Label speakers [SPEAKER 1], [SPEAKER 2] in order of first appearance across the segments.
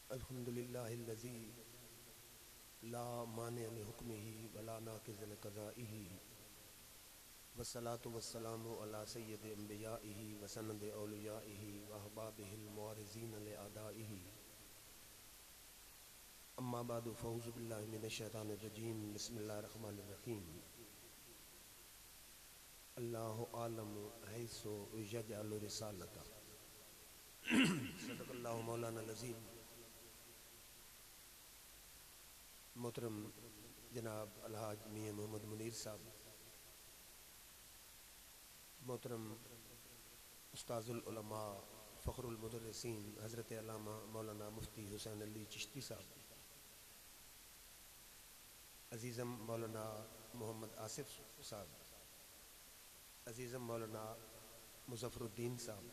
[SPEAKER 1] अल्हम्दुलिल्लाहिल्लज़ी ला मानिअ लिहुक्मिही वला नाक़िज़ लिक़ज़ाइही वस्सलातु वस्सलामु अला सय्यिदिल अंबियाइही व सनदिल औलियाइही व अहबाबिहिल मुअर्रिज़ीन लिअदाइही अम्मा बादु फ़अऊज़ु बिल्लाहि मिनश शैतानिर रजीम बिस्मिल्लाहिर रहमानिर रहीम अल्लाहु आलमु हैसु यजअलु रिसालता सदक़ल्लाहु मौलाना अज़ीम। मोहतरम जनाब अलहाज मियां मोहम्मद मुनीर साहब, मोहतरम उस्ताज़ुल उलमा फ़ख्रुल मुदर्रिसीन हज़रत अल्लामा मौलाना मुफ्ती हुसैन अली चिश्ती साहब, अज़ीज़म मौलाना मोहम्मद आसिफ साहब, अज़ीज़म मौलाना मुज़फ़रुद्दीन साहब,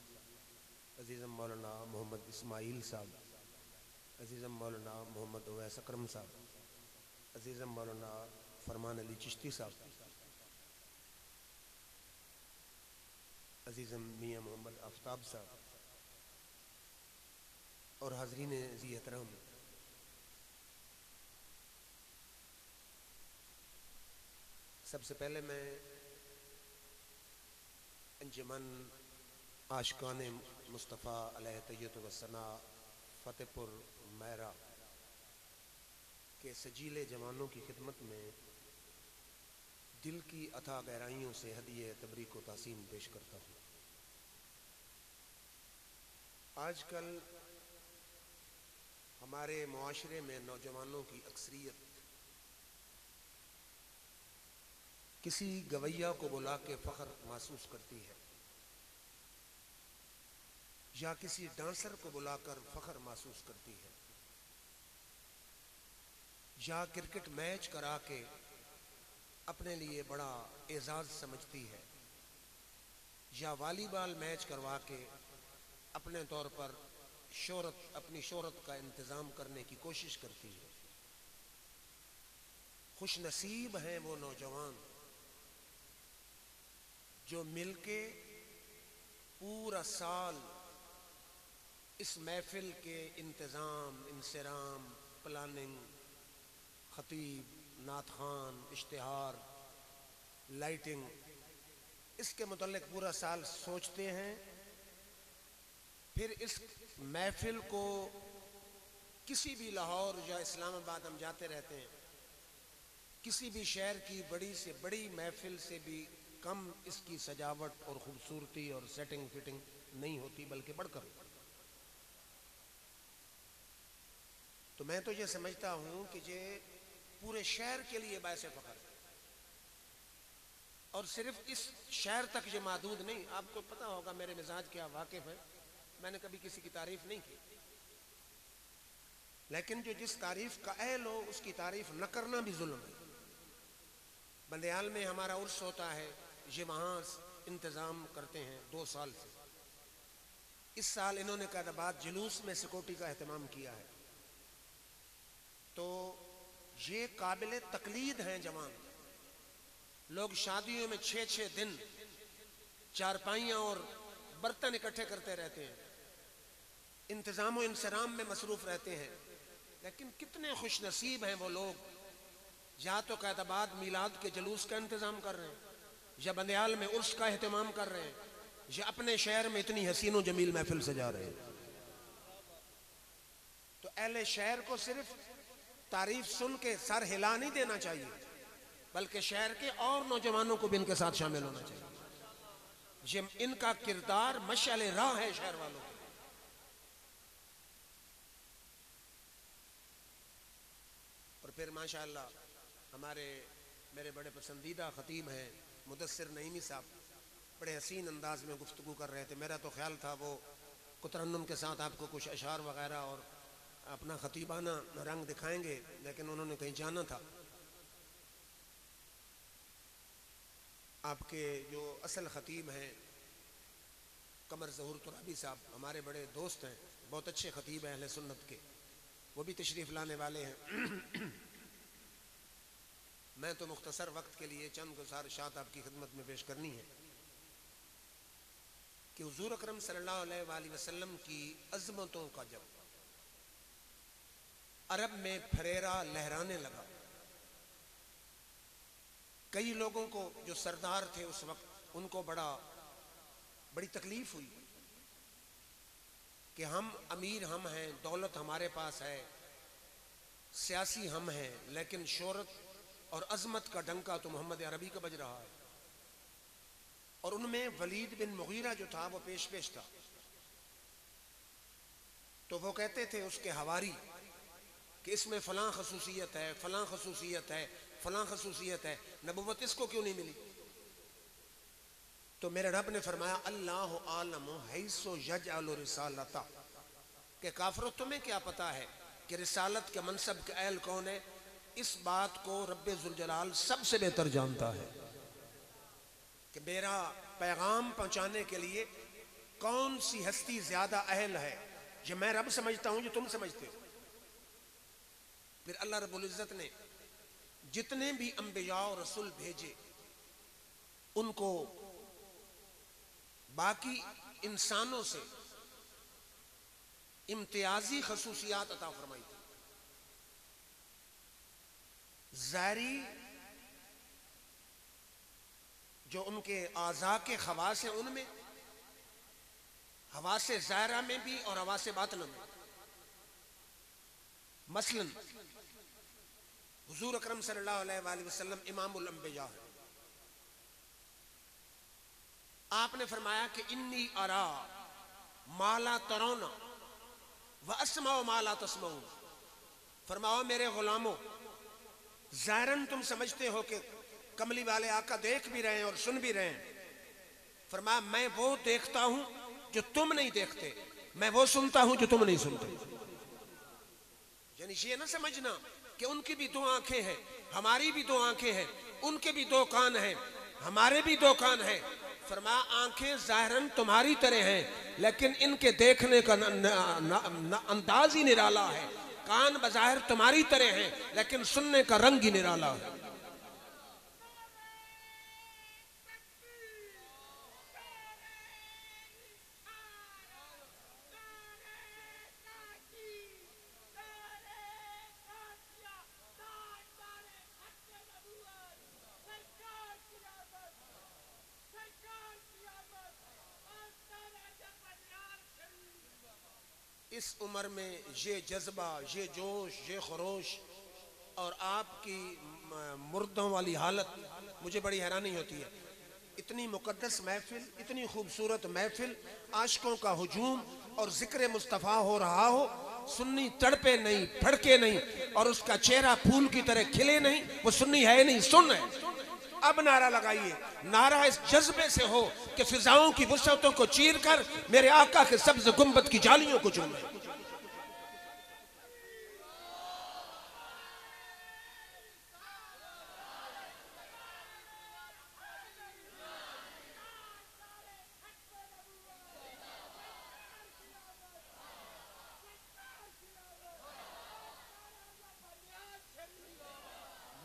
[SPEAKER 1] अज़ीज़म मौलाना मोहम्मद इस्माइल साहब, अज़ीज़म मौलाना मोहम्मद उवैस अकरम साहब, अज़ीज़म मौलाना फरमान अली चिश्ती साहब, अज़ीज़म मियां मोहम्मद आफ्ताब साहब और हाज़रीन ज़ी एहतराम, सबसे पहले मैं अंजुमन आशिकान मुस्तफ़ा अलैहि तय्यत व सना फ़तेहपुर मैरा के सजीले जवानों की खिदमत में दिल की अथाह गहराइयों से हदिये तबरीक व तासीम पेश करता हूँ। आजकल हमारे मुआशरे में नौजवानों की अक्सरियत किसी गवैया को बुला के फ़ख्र महसूस करती है या किसी डांसर को बुलाकर फ़ख्र महसूस करती है या क्रिकेट मैच करा के अपने लिए बड़ा एजाज़ समझती है या वॉलीबॉल मैच करवा के अपने तौर पर अपनी शोहरत का इंतज़ाम करने की कोशिश करती है। खुश नसीब हैं वो नौजवान जो मिलके पूरा साल इस महफिल के इंतज़ाम, इंसराम, प्लानिंग, खतीब, नात खान, इश्तिहार, लाइटिंग, इसके मुतल्लिक पूरा साल सोचते हैं। फिर इस महफिल को किसी भी लाहौर या इस्लामाबाद हम जाते रहते हैं, किसी भी शहर की बड़ी से बड़ी महफिल से भी कम इसकी सजावट और ख़ूबसूरती और सेटिंग फिटिंग नहीं होती, बल्कि बढ़कर। तो मैं तो ये समझता हूँ कि ये पूरे शहर के लिए बायस फ़ख्र है और सिर्फ इस शहर तक ये महदूद नहीं। आपको पता होगा, मेरे मिजाज क्या वाकिफ़ है, मैंने कभी किसी की तारीफ नहीं की, लेकिन जो जिस तारीफ का अहल हो उसकी तारीफ न करना भी जुल्म है। बंदयाल में हमारा उर्स होता है, ये वहाँ इंतज़ाम करते हैं 2 साल से। इस साल इन्होंने कैदाबाद जुलूस में सिक्योरिटी का एहतमाम किया है। तो ये काबिल तकलीद हैं जवान लोग। शादियों में 6-6 दिन चारपाइयाँ और बर्तन इकट्ठे करते रहते हैं, इंतज़ाम व इंसराम में मसरूफ़ रहते हैं। लेकिन कितने खुश नसीब हैं वो लोग, या तो कैदाबाद मीलाद के जुलूस का इंतज़ाम कर रहे हैं, या बंदयाल में उर्स का एहतमाम कर रहे हैं, या अपने शहर में इतनी हसीन व जमील महफिल सजा रहे हैं। तो अहले शहर को सिर्फ तारीफ सुन के सर हिला नहीं देना चाहिए, बल्कि शहर के और नौजवानों को भी इनके साथ शामिल होना चाहिए। ये इनका किरदार मशाले राह है शहर वालों के। और फिर माशाअल्लाह मेरे बड़े पसंदीदा खतीब हैं मुदस्सिर नईमी साहब, बड़े हसीन अंदाज में गुफ्तगू कर रहे थे। मेरा तो ख्याल था वो कुतरन्नुम के साथ आपको कुछ अशार वगैरह और अपना खतीबाना रंग दिखाएंगे, लेकिन उन्होंने कहीं जाना था। आपके जो असल खतीब हैं कमर ज़हूर तुराबी साहब, हमारे बड़े दोस्त हैं, बहुत अच्छे खतीब हैं अहले सुन्नत के, वो भी तशरीफ़ लाने वाले हैं। मैं तो मुख्तसर वक्त के लिए चंद गुज़ारिशात आपकी खिदमत में पेश करनी है। कि हुजूर अकरम सल्लल्लाहु अलैहि वसल्लम की अजमतों का जब अरब में फरेरा लहराने लगा, कई लोगों को जो सरदार थे उस वक्त उनको बड़ी तकलीफ हुई कि हम अमीर हम हैं, दौलत हमारे पास है, सियासी हम हैं, लेकिन शोहरत और अजमत का डंका तो मोहम्मद अरबी का बज रहा है। और उनमें वलीद बिन मुगीरा जो था वो पेश था। तो वो कहते थे उसके हवारी कि इसमें फलां खसूसियत है, फलां खसूसियत है, फलां खसूसियत है, नबुव्वत इसको क्यों नहीं मिली? तो मेरे रब ने फरमाया अल्लाह आलम हैसो यजअलु रिसालता, कि काफिरों तुम्हें क्या पता है कि रिसालत के मनसब के अहल कौन है? इस बात को रब्बे जुल जलाल सबसे बेहतर जानता है कि मेरा पैगाम पहुंचाने के लिए कौन सी हस्ती ज्यादा अहल है। जो मैं रब समझता हूं, जो तुम समझते हो। फिर अल्लाह रब्बुल इज्जत ने जितने भी अंबिया और रसूल भेजे उनको बाकी इंसानों से इम्तियाजी खसूसियात अता फरमाई थी। ज़ारी जो उनके आज़ा के खवास हैं उनमें, हवासे ज़ायरा में भी और हवासे बातिन में। मसलन हुजूर अकरम सल्लल्लाहु अलैहि वसल्लम इमामुल अंबिया है। आपने फरमाया कि इन्नी अरा माला तरोना व अस्माओ माला तस्माऊन। फरमाओ मेरे गुलामों, ज़ाहिरन तुम समझते हो कि कमली वाले आका देख भी रहे हैं और सुन भी रहे हैं। फरमाया मैं वो देखता हूं जो तुम नहीं देखते, मैं वो सुनता हूं जो तुम नहीं सुनते। यानी ये ना समझना कि उनकी भी दो आंखें हैं, हमारी भी दो आंखें हैं, उनके भी दो कान हैं, हमारे भी दो कान हैं। फरमाया आंखें ज़ाहिरन तुम्हारी तरह हैं, लेकिन इनके देखने का अंदाज ही निराला है। कान बज़ाहिर तुम्हारी तरह हैं, लेकिन सुनने का रंग ही निराला है। इस उम्र में ये जज्बा, ये जोश, ये खरोश और आपकी मुर्दों वाली हालत मुझे बड़ी हैरानी होती है। इतनी मुकद्दस महफिल, इतनी खूबसूरत महफिल, आशिकों का हुजूम और जिक्र मुस्तफ़ा हो रहा हो, सुन्नी तड़पे नहीं, फड़के नहीं और उसका चेहरा फूल की तरह खिले नहीं, वो सुन्नी है नहीं, सुन है। अब नारा लगाइए, नारा इस जज्बे से हो कि फिजाओं की वुसअतों को चीर कर मेरे आका के सब्ज गुंबद की जालियों को चूमे।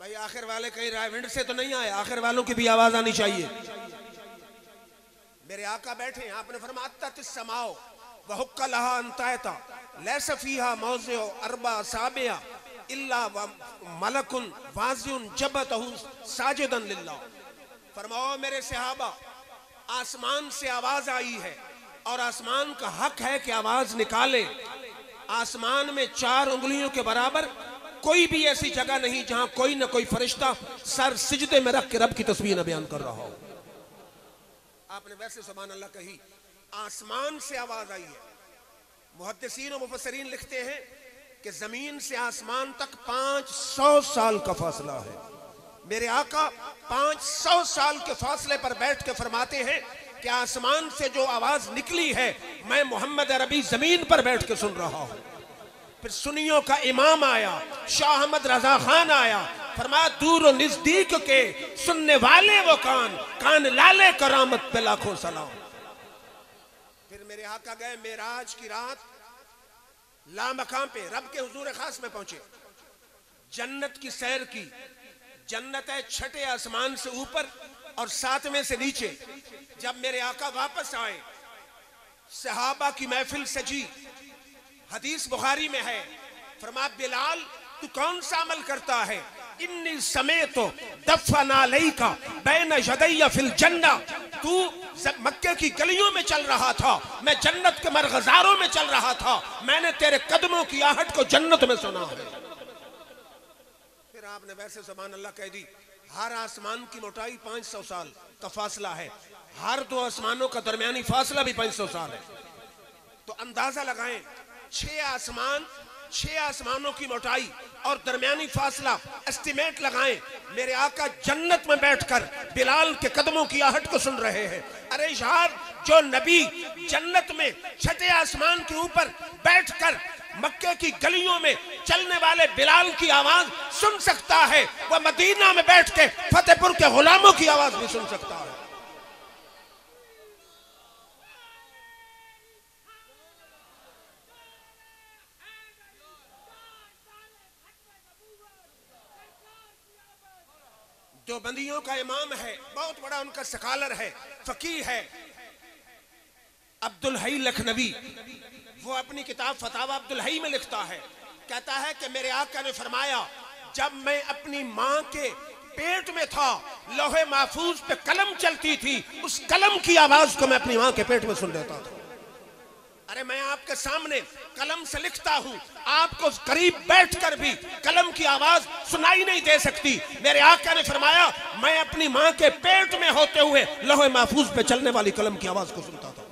[SPEAKER 1] भाई आखिर वाले कहीं रायविंड से तो नहीं आए, आखिर वालों की भी आवाज आनी चाहिए। मेरे आका बैठे हैं, आपने फरमाया तिस्समाओ व हुक्का लहा अंतायता लैसा फीहा मौज़िउ अरबा साबिया इल्ला व मलकुन वाज़िउन जबतहु साजिदन लिल्लाह। फरमाओ मेरे सहाबा, आसमान से आवाज आई है और आसमान का हक है कि आवाज निकाले। आसमान में 4 उंगलियों के बराबर कोई भी ऐसी जगह नहीं जहां कोई ना कोई फरिश्ता सर सिजदे में रख के रब की तस्बीह न बयान कर रहा हो। आपने वैसे सुभान अल्लाह कही, आसमान से आवाज आई है। मुहद्दिसीन और मुफस्सिरीन लिखते हैं कि जमीन से आसमान तक 500 साल का फासला है। मेरे आका 500 साल के फासले पर बैठ के फरमाते हैं कि आसमान से जो आवाज निकली है मैं मोहम्मद अरबी जमीन पर बैठ के सुन रहा हूं। फिर सुन्नियों का इमाम आया, शाह अहमद रजा खान आया, फरमाया दूर और नजदीक के सुनने वाले वो कान, कान लाले करामत पे लाखों सलाम। फिर मेरे आका गए मेराज की रात, लामकाम पे रब के हुजूर खास में पहुंचे, जन्नत की सैर की। जन्नत है 6ठे आसमान से ऊपर और 7वें से नीचे। जब मेरे आका वापस आए सहाबा की महफिल सजी, हदीस बुखारी में है। फरमा बिलाल तू कौन सा अमल करता है? इन्नी समय तो दफना लई का बैन यदैया फिल जन्ना, तू मक्के की गलियों में चल रहा था, मैं जन्नत के मरगजारों में चल रहा था, मैंने तेरे कदमों की आहट को जन्नत में सुना है। फिर आपने वैसे सुभान अल्लाह कह दी। हर आसमान की मोटाई 500 साल का फासला है, हर दो आसमानों का दरमियानी फासला भी 500 साल है। तो अंदाजा लगाएं, 6 आसमानों की मोटाई और दरमियानी फासला एस्टिमेट लगाएं। मेरे आका जन्नत में बैठकर बिलाल के कदमों की आहट को सुन रहे हैं। अरे यार, जो नबी जन्नत में 6 आसमान के ऊपर बैठकर मक्के की गलियों में चलने वाले बिलाल की आवाज सुन सकता है, वह मदीना में बैठ के फतेहपुर के गुलामों की आवाज भी सुन सकता है। जो बंदियों का इमाम है, बहुत बड़ा उनका स्कॉलर है, फकीह है, अब्दुल हई लखनवी। वो अपनी किताब फतावा अब्दुल हई में लिखता है, कहता है कि मेरे आका ने फरमाया, जब मैं अपनी मां के पेट में था, लोहे महफूज पे कलम चलती थी, उस कलम की आवाज को मैं अपनी मां के पेट में सुन लेता था। अरे मैं आपके सामने कलम से लिखता हूं, आपको करीब बैठकर भी कलम की आवाज सुनाई नहीं दे सकती। मेरे आका ने फरमाया, मैं अपनी मां के पेट में होते हुए लोहे महफूज पे चलने वाली कलम की आवाज को सुनता था।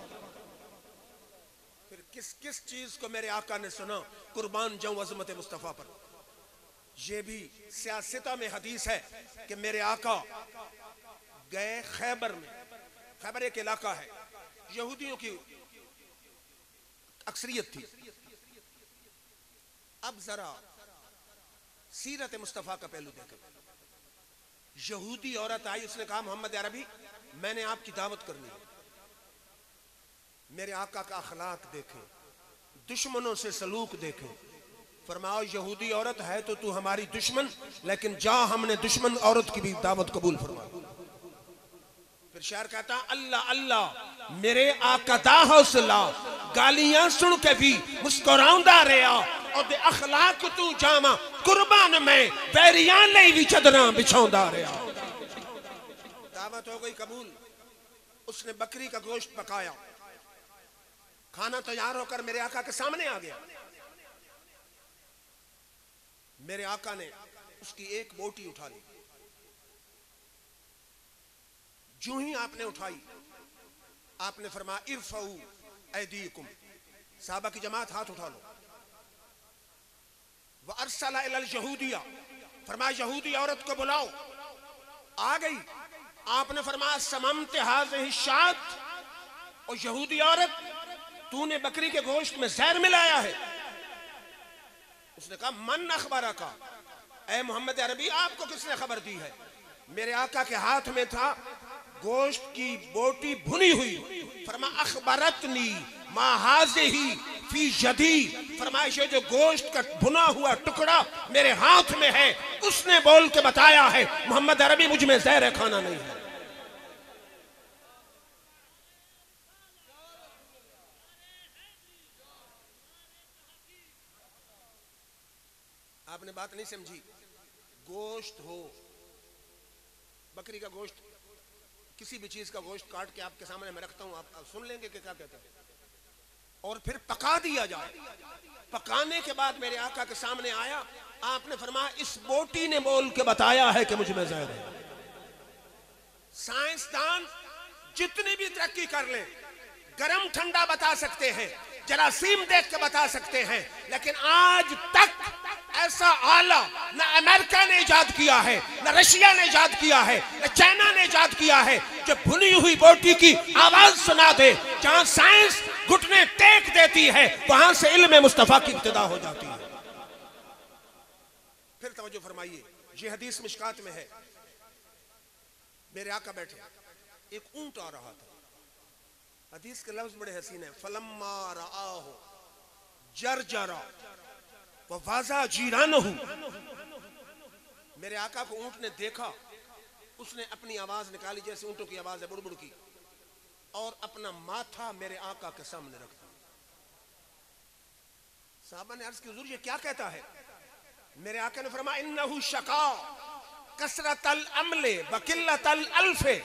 [SPEAKER 1] फिर किस किस चीज को मेरे आका ने सुना? कुर्बान जाऊं अजमत मुस्तफा पर। यह भी सियासता में हदीस है कि मेरे आका गए खैबर में। खैबर एक इलाका है, यहूदियों की अक्सरियत थी। अब जरा सीरत मुस्तफा का पहलू देखें। यहूदी औरत आई, उसने कहा, मोहम्मद अरबी, मैंने आपकी दावत करनी है। मेरे आका का अखलाक देखें, दुश्मनों से सलूक देखें। फरमाओ, यहूदी औरत है तो तू हमारी दुश्मन, लेकिन जा हमने दुश्मन औरत की भी दावत कबूल फरमा। फिर शायर कहता, अल्लाह अल्लाह मेरे आका दा हौसला, गालियां सुन के भी मुस्कुराउंदा रहा, और दे अखलाक तू जामा कुर्बान में बैरियां नहीं भी चदरा बिछाउंदा रहा। दावत हो गई कबूल। उसने बकरी का गोश्त पकाया, खाना तैयार होकर मेरे आका के सामने आ गया। मेरे आका ने उसकी एक बोटी उठा ली। जो ही आपने उठाई, आपने फरमाया, इरफऊ ऐदीकुम, साहबा की जमात हाथ उठा लो। व अरसला इलल यहूदिया, फरमाया यहूदी औरत को बुलाओ। आ गई। आपने फरमाया, सममत हाज़िही शात, और यहूदी औरत, तूने बकरी के गोश्त में जहर मिलाया है। उसने कहा, मन अखबारा का, ऐ मोहम्मद अरबी, आपको किसने खबर दी है? मेरे आका के हाथ में था गोश्त की बोटी भुनी हुई। फरमाया, अखबरतनी मा हाज़िही फी यदी, फरमाया जो गोश्त का भुना हुआ टुकड़ा मेरे हाथ में है, उसने बोल के बताया है मोहम्मद अरबी मुझ में जहर खाना नहीं है। आपने बात नहीं समझी। गोश्त हो, बकरी का गोश्त, किसी भी चीज का गोश्त काट के आपके सामने मैं रखता हूं, आप सुन लेंगे कि क्या कहते हैं, और फिर पका दिया जाए। पकाने के बाद मेरे आका के सामने आया, आपने फरमाया, इस बोटी ने बोल के बताया है कि मुझ में जहर है। साइंसदान जितनी भी तरक्की कर ले, गरम ठंडा बता सकते हैं, जरासीम देख के बता सकते हैं, लेकिन आज तक ऐसा आला न अमेरिका ने इजाद किया है, न रशिया ने इजाद किया है, न चाइना ने इजाद किया है, जो भुनी हुई बोटी की आवाज सुना दे। जहां साइंस घुटने टेक देती है, वहां से इल्म मुस्तफा की इब्तिदा हो जाती है। फिर तवज्जो फरमाइए, ये हदीस मिशकात में है। मेरे आका बैठे, एक ऊंट आ रहा था। हदीस के लफ्ज बड़े हसीन है। फलम्मा रआहु जरजरा व वाजा जीरानहु, मेरे आका को ऊंट ने देखा, उसने अपनी आवाज निकाली जैसे ऊंटों की आवाज है, बुड़बुड़ की। और अपना माथा मेरे आका के सामने रखता। साहबा ने अर्ज की, हुजूर ये क्या कहता है? मेरे आका ने फरमाया, इन्नहु शका कसरतल अमले वकिल्लतल अल्फे।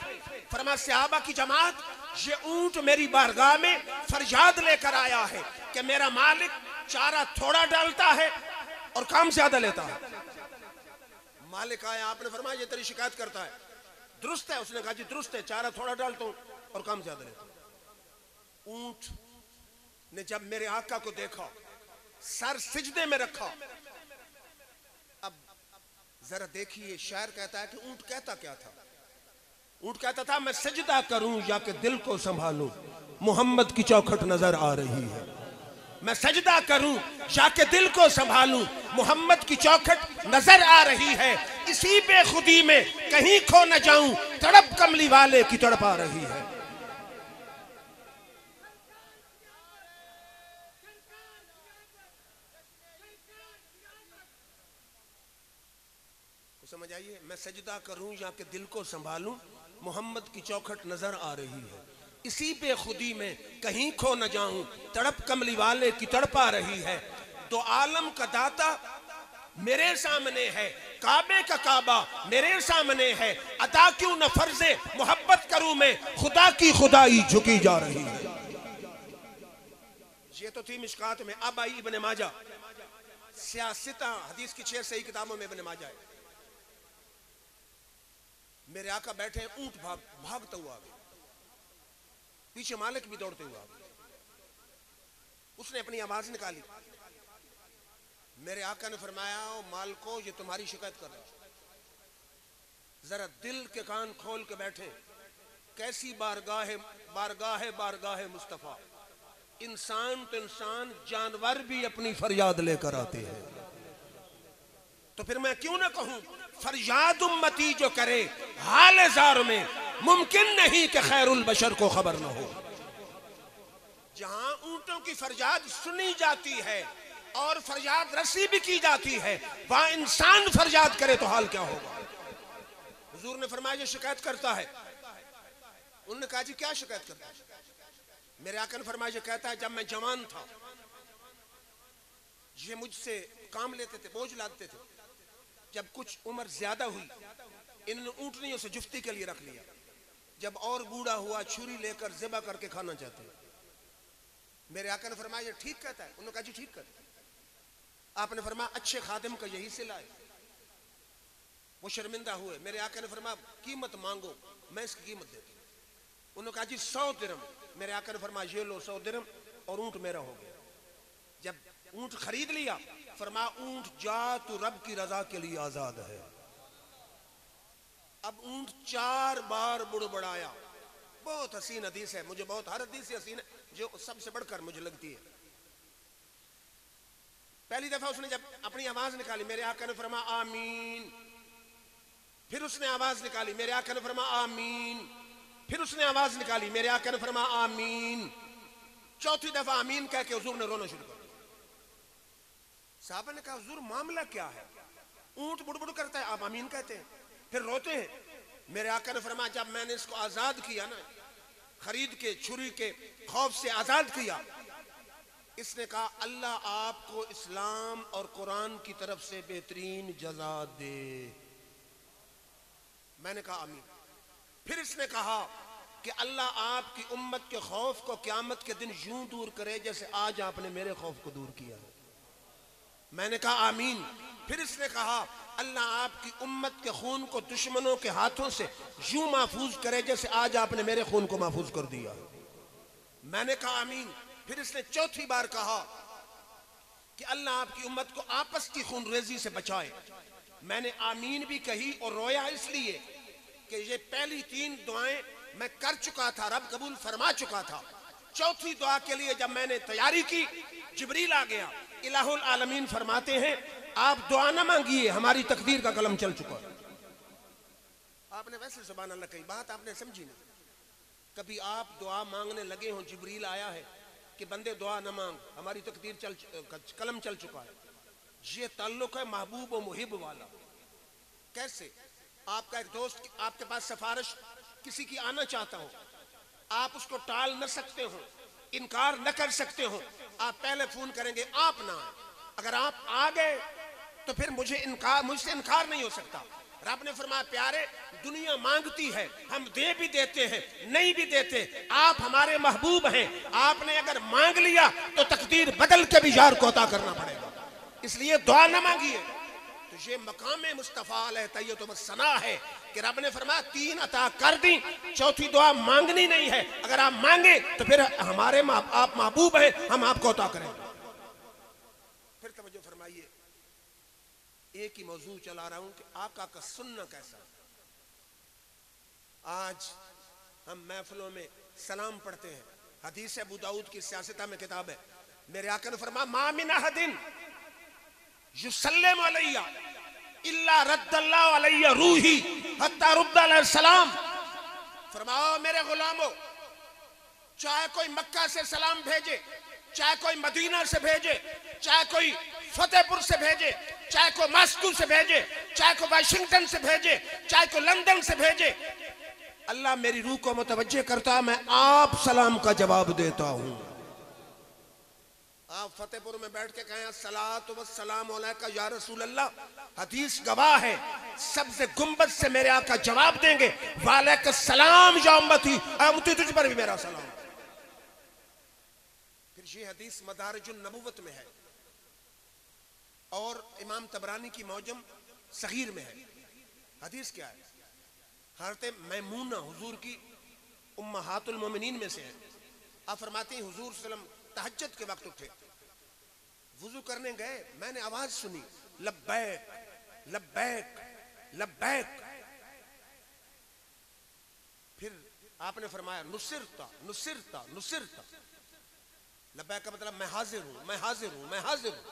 [SPEAKER 1] फरमाया सहाबा की जमात, ये ऊंट मेरी बारगाह में फरियाद लेकर आया है कि मेरा मालिक चारा थोड़ा डालता है और काम ज्यादा लेता है। मालिक आया, आपने फरमाया ये तेरी शिकायत करता है, दुरुस्त है? उसने कहा जी दुरुस्त है, चारा थोड़ा डालता हूं और काम ज्यादा लेता हूं। ऊंट ने जब मेरे आका को देखा, सर सिजदे में रखा। अब जरा देखिए, शायर कहता है कि ऊंट कहता क्या था? ऊंट कहता था, मैं सजदा करूं या कि दिल को संभालूं, मोहम्मद की चौखट नजर आ रही है। मैं सजदा करूं या कि दिल को संभालूं, मोहम्मद की चौखट नजर आ रही है। इसी बेखुदी में कहीं खो न जाऊं, तड़प कमली वाले की तड़प आ रही है। समझ आइए, मैं सजदा करूं या कि दिल को संभालूं, मोहम्मद की चौखट नजर आ रही है। इसी बेखुदी में कहीं खो न जाऊं, तड़प कमली वाले की तड़प आ रही है। तो आलम का दाता मेरे सामने है, काबे का काबा मेरे सामने है, अता क्यों न फर्जे मोहब्बत करूं मैं, खुदा की खुदाई झुकी जा रही है। ये तो थी मिशकात में। अब आई इब्ने माजा, सियासता हदीस की 6 सही किताबों में इब्ने माजा है। मेरे आका बैठे, ऊंट भागता हुआ आ गया, पीछे मालिक भी दौड़ते हुए आ गया। उसने अपनी आवाज निकाली। मेरे आका ने फरमाया, मालिको ये तुम्हारी शिकायत कर रहा है, जरा दिल के कान खोल के बैठे। कैसी बारगाह बारगाह बारगाह मुस्तफा। इंसान तो इंसान, जानवर भी अपनी फरियाद लेकर आते हैं। तो फिर मैं क्यों ना कहूं, फरियाद उम्मती जो करे हाल जार में, मुमकिन नहीं कि खैरुल बशर को खबर न हो। जहां ऊंटों की फरियाद सुनी जाती है और फरियाद रसी भी की जाती है, वहां इंसान फरियाद करे तो हाल क्या होगा। हुजूर ने फरमाया ये शिकायत करता है। उन्होंने कहा जी क्या शिकायत करता है? मेरे आका ने फरमाया ये कहता है, जब मैं जवान था ये मुझसे काम लेते थे, बोझ लादते थे। जब कुछ उम्र ज्यादा हुई, इन्होंने ऊंटनियों से जुफ्ती के लिए रख लिया। जब और बूढ़ा हुआ, छुरी लेकर ज़िबा करके खाना चाहते हैं। मेरे आका ने फरमाया ये ठीक कहता है? उन्होंने कहा जी ठीक कहता है। आपने फरमाया अच्छे खादिम का यही सिला है। वो शर्मिंदा हुए। मेरे आका ने फरमाया कीमत मांगो, मैं इसकी कीमत देता हूं। उन्होंने कहा जी 100 दिरहम। मेरे आका ने फरमाया ये लो 100 दिरहम, और ऊंट मेरा हो गया। जब ऊंट खरीद लिया, फरमाया ऊंट जा तू रब की रजा के लिए आजाद है। अब ऊंट 4 बार बुड़बड़ाया। बहुत हसीन हदीस है, मुझे बहुत, हर हदीस से हसीन है, जो सबसे बढ़कर मुझे लगती है। पहली दफा उसने जब अपनी आवाज निकाली, मेरे आका ने फरमाया आमीन। फिर उसने आवाज निकाली, मेरे आका ने फरमाया आमीन। फिर उसने आवाज निकाली, मेरे आका ने फरमाया आमीन। चौथी दफा आमीन कह के हुजूर ने रोना शुरू कर दिया। साहबा ने कहा हुजूर मामला क्या है? ऊंट बुड़बुड़ करता है, आप आमीन कहते हैं, फिर रोते हैं। मेरे आका ने फरमाया जब मैंने इसको आजाद किया ना, खरीद के छुरी के खौफ से आजाद किया, इसने कहा अल्लाह आपको इस्लाम और कुरान की तरफ से बेहतरीन जजा दे। मैंने कहा आमीन। फिर इसने कहा कि अल्लाह आपकी उम्मत के खौफ को क़यामत के दिन यूं दूर करे जैसे आज आपने मेरे खौफ को दूर किया। मैंने कहा आमीन। फिर इसने कहा अल्लाह आपकी उम्मत के खून को दुश्मनों के हाथों से यूं महफूज करे जैसे आज आपने मेरे खून को महफूज कर दिया। मैंने कहा आमीन। फिर इसने चौथी बार कहा कि अल्लाह आपकी उम्मत को आपस की खूनरेजी से बचाए। मैंने आमीन भी कही और रोया इसलिए कि ये पहली 3 दुआएं मैं कर चुका था, रब कबूल फरमा चुका था। चौथी दुआ के लिए जब मैंने तैयारी की, जिब्रील आ गया। इलाहुल आलमीन फरमाते हैं आप दुआ ना मांगिए, हमारी तकदीर का कलम चल चुका। आपने वैसे सुभान अल्लाह कही, बात आपने समझी नहीं। कभी आप दुआ मांगने लगे हो, जिब्रील आया है कि बंदे दुआ न मांग, हमारी तकदीर कलम चल चुका है। ये ताल्लुक है महबूब और मुहिब वाला। कैसे? आपका एक दोस्त आपके पास सिफारिश किसी की आना चाहता हो, आप उसको टाल न सकते हो, इनकार न कर सकते हो, आप पहले फोन करेंगे, आप ना आए। अगर आप आ गए तो फिर मुझसे इनकार नहीं हो सकता। रब ने फरमाया प्यारे, दुनिया मांगती है, हम दे भी देते हैं, नहीं भी देते, आप हमारे महबूब हैं, आपने अगर मांग लिया तो तकदीर बदल के भी यार को अता करना पड़ेगा। इसलिए दुआ न मांगिए। तो ये मकाम मुस्तफ़ा अलैहि तैय्यत व सना है कि रब ने फरमाया 3 अता कर दी, चौथी दुआ मांगनी नहीं है। अगर आप मांगे तो फिर हमारे आप महबूब हैं, हम आपको अता करेंगे। फिर तवज्जो फरमाइए, एक ही मौजू चला रहा हूं कि आका का सुनना कैसा। आज हम महफिलों में सलाम पढ़ते हैं। हदीस अबू दाऊद की सियासता में किताब है, मेरे आका ने फरमाया मा मिन अहदिन युसल्लिमु अलैया इल्ला रद्दल्लाहु अलैया रूही हत्ता रुद्दा अलैहि सलाम। फरमाओ मेरे गुलामों, चाहे कोई मक्का से सलाम भेजे, चाहे कोई मदीना से भेजे, चाहे कोई फतेहपुर से भेजे, चाहे कोई मॉस्को से भेजे, चाहे कोई वाशिंगटन से भेजे, चाहे कोई लंदन से भेजे, अल्लाह मेरी रूह को मुतवज्जे करता, मैं आप सलाम का जवाब देता हूं। आप फतेहपुर में बैठ के कहें सलात व सलाम अलैका या रसूल अल्लाह, हदीस गवाह है, सबसे गुंबद से मेरे आका जवाब देंगे वालेकुम सलाम या उम्मती, उम्मती तुझ पर भी मेरा सलाम। फिर ये हदीस मदारिजुन नबुव्वत में है और इमाम तबरानी की मौजम सगीर में है। हदीस क्या है? हज़रत मैमूना हुजूर की उम्महातुल मोमिनीन में से है। आप फरमाती हैं हुजूर सल्लम तहज्जुद के वक्त उठे, वुजू करने गए, मैंने आवाज सुनी लब्बैक लब्बैक लब्बैक। फिर आपने फरमाया नुसिरता नुसिरता नुसिरता। लब्बैक का मतलब मैं हाजिर हूं, मैं हाजिर हूं, मैं हाजिर हूं,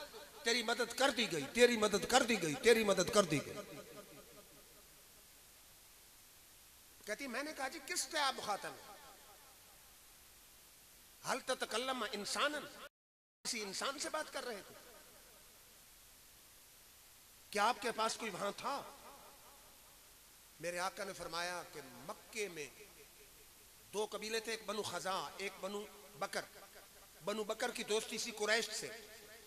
[SPEAKER 1] तेरी मदद कर दी गई, तेरी मदद कर दी गई, तेरी मदद कर दी गई। कहती मैंने कहा जी किससे आप मुखातब हैं? हल ततकल्लम इंसानन, किसी इंसान से बात कर रहे थे क्या? आपके पास कोई वहां था? मेरे आका ने फरमाया कि मक्के में 2 कबीले थे, एक बनु खजा एक बनु बकर। बनु बकर की दोस्ती थी कुरैश से,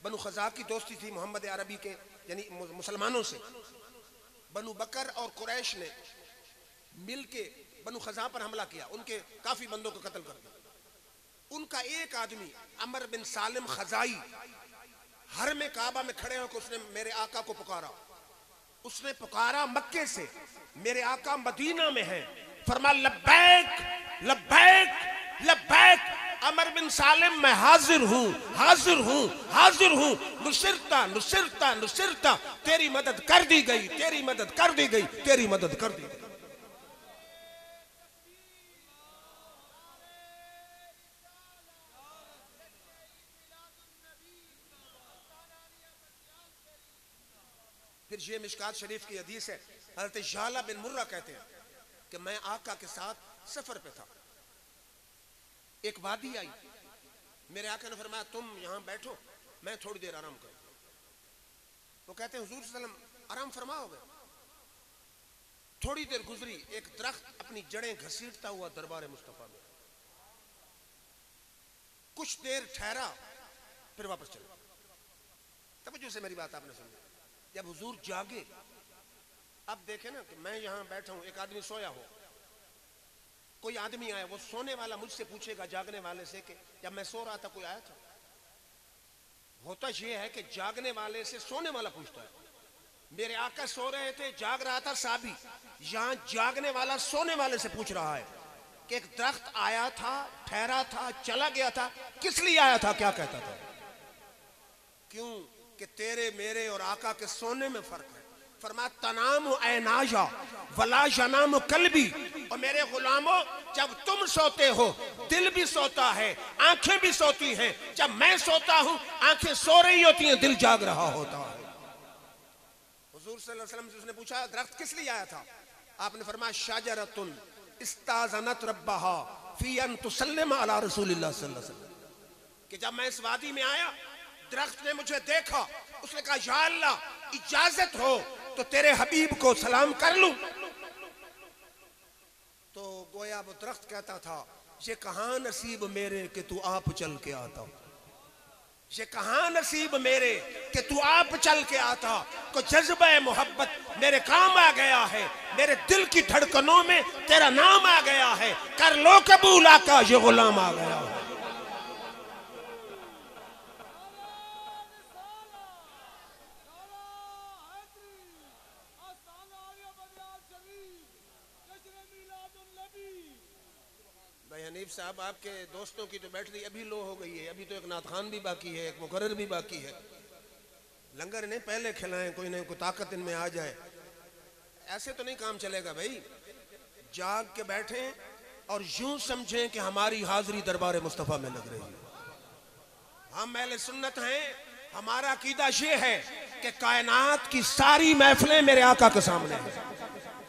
[SPEAKER 1] बनु खजा की दोस्ती थी मोहम्मद अरबी के यानी मुसलमानों से। बनु बकर और कुरैश ने मिलके बनु खजा पर हमला किया, उनके काफी बंदों को कत्ल कर दिया। उनका एक आदमी अमर बिन सालिम खजाई हर में काबा में खड़े होकर उसने मेरे आका को पुकारा। उसने पुकारा मक्के से, मेरे आका मदीना में है, फरमा लब्बैक लब्बैक लब्बैक। अमर बिन सालिम मैं हाजिर हूं, हाजिर हूं, हाजिर हूं, नुसिरता नुसिरता नुसिरता, तेरी मदद कर दी गई, तेरी मदद कर दी गई, तेरी मदद कर दी गई। फिर ये मिशकात शरीफ की हदीस है, हज़रत शाला बिन मुर्रा कहते हैं कि मैं आका के साथ सफर पे था, एक वादी आई, मेरे आका ने फरमाया तुम यहां बैठो, मैं थोड़ी देर आराम करूं। वो कहते हैं हुजूर सल्लम आराम फरमाओगे? थोड़ी देर गुजरी, एक दरख्त अपनी जड़ें घसीटता हुआ दरबार मुस्तफा में, कुछ देर ठहरा, फिर वापस चला। तवज्जो से मेरी बात आपने सुनी। जब हुजूर जागे, अब देखे ना कि मैं यहां बैठा हूं, एक आदमी सोया हो, कोई आदमी आया, वो सोने वाला मुझसे पूछेगा जागने वाले से कि जब मैं सो रहा था कोई आया था? होता यह है कि जागने वाले से सोने वाला पूछता है। मेरे आका सो रहे थे, जाग रहा था साबी, यहां जागने वाला सोने वाले से पूछ रहा है कि एक दरख्त आया था, ठहरा था, चला गया था, किस लिए आया था, क्या कहता था? क्यों कि तेरे मेरे और आका के सोने में फर्क है। फरमा तनाम ऐनाजा वला जनाम कल्बी, और मेरे गुलामों जब तुम सोते हो दिल भी सोता है, आंखें भी सोती हैं। जब मैं सोता हूं आंखें सो रही होती हैं, दिल जाग रहा होता है। हुजूर सल्लल्लाहु अलैहि वसल्लम से उसने पूछा दरख्त किस लिए आया था? आपने फरमाया शाजरतुन इस्ताज़नत रब्बहा फी अन तुसल्लिम अला रसूलिल्लाह सल्लल्लाहु अलैहि वसल्लम, कि जब मैं इस वादी में आया दरख्त ने मुझे देखा, उसने कहा या अल्लाह इजाजत हो तो तेरे हबीब को सलाम कर लूं। तो गोया वो दरख्त कहता था ये कहाँ नसीब मेरे कि तू आप चल के आता, ये कहाँ नसीब मेरे कि तू आप चल के आता। को जज्बा मोहब्बत मेरे काम आ गया है, मेरे दिल की धड़कनों में तेरा नाम आ गया है। कर लो कबूल आका, ये गुलाम आ गया है। भाई हनीफ साहब, आपके दोस्तों की तो बैटरी अभी लो हो गई है, अभी तो एक नात खान भी बाकी है, एक मुकर्रर भी बाकी है। लंगर ने पहले खिलाएं, कोई नहीं कोई ताकत इनमें आ जाए। ऐसे तो नहीं काम चलेगा भाई। जाग के बैठे और यूं समझें कि हमारी हाजिरी दरबार मुस्तफ़ा में लग रही है। हम अहले सुन्नत हैं, हमारा अकीदा ये है कि कायनात की सारी महफिलें मेरे आका के सामने हैं।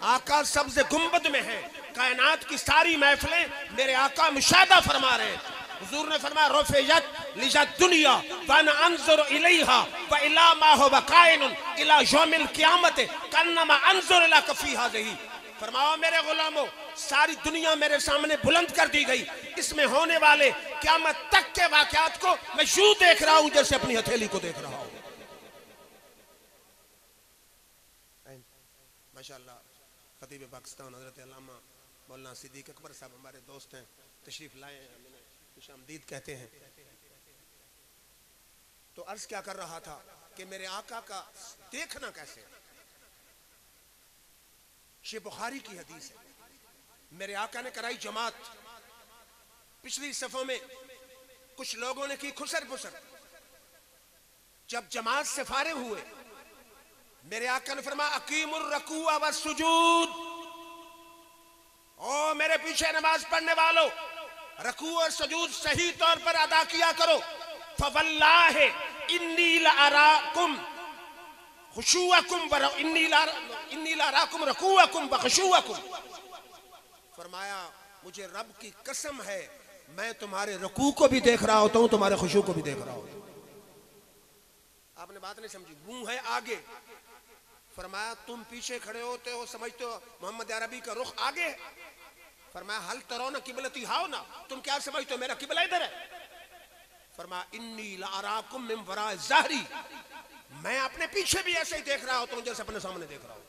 [SPEAKER 1] आका सब्ज़ गुंबद में है, कायनात की सारी महफिलें मेरे आका मुशाहदा फरमा रहे हैं। हुजूर ने फरमाया रुफ़ियत लिज़त दुनिया व अना अंज़ुरु इलैहा व इला मा हुवा काइनुन इला यौमिल क़ियामत कन्नमा अंज़ुरु इला फ़ी हाज़िही। फरमाओ मेरे गुलामों, सारी दुनिया मेरे सामने बुलंद कर दी गई, इसमें होने वाले क़यामत तक के वाक़यात को मैं यूं देख रहा हूं जैसे अपनी हथेली को देख रहा हूं। माशाअल्लाह खतीब पाकिस्तान हज़रत अल्लामा मौलाना सिद्दीक़ अकबर साहब हमारे दोस्त हैं, तशरीफ लाए हैं, खुशामदीद कहते हैं। तो अर्ज क्या कर रहा था कि मेरे आका का देखना कैसे। ये बुखारी की हदीस है, मेरे आका ने कराई जमात, पिछली सफों में कुछ लोगों ने की खुसर पुसर। जब जमात से फारिग हुए, मेरे आका ने फरमाया अकीमुर रकूअ व सुजूद, ओ मेरे पीछे नमाज पढ़ने वालों, रकू और सजूद सही तौर पर अदा किया करो। फवल्लाहि इन्नी लअराकुम खुशूअकुम व इन्नी लअराकुम रकूअकुम व खुशूअकुम। फरमाया मुझे रब की कसम है, मैं तुम्हारे रकू को भी देख रहा होता हूं, तुम्हारे खुशू को भी देख रहा होता हूं। आपने बात नहीं समझी, मुंह है आगे। फरमाया तुम पीछे खड़े होते हो, समझते हो मोहम्मद अरबी का रुख आगे है। फरमाया हल तरौना किबलती हाओ ना, तुम क्या समझते हो मेरा किबला इधर है। फरमाया इन्नी लअराकुम मिन वराए ज़हरी, मैं अपने पीछे भी ऐसे ही देख रहा होता हूं जैसे अपने सामने देख रहा हूं।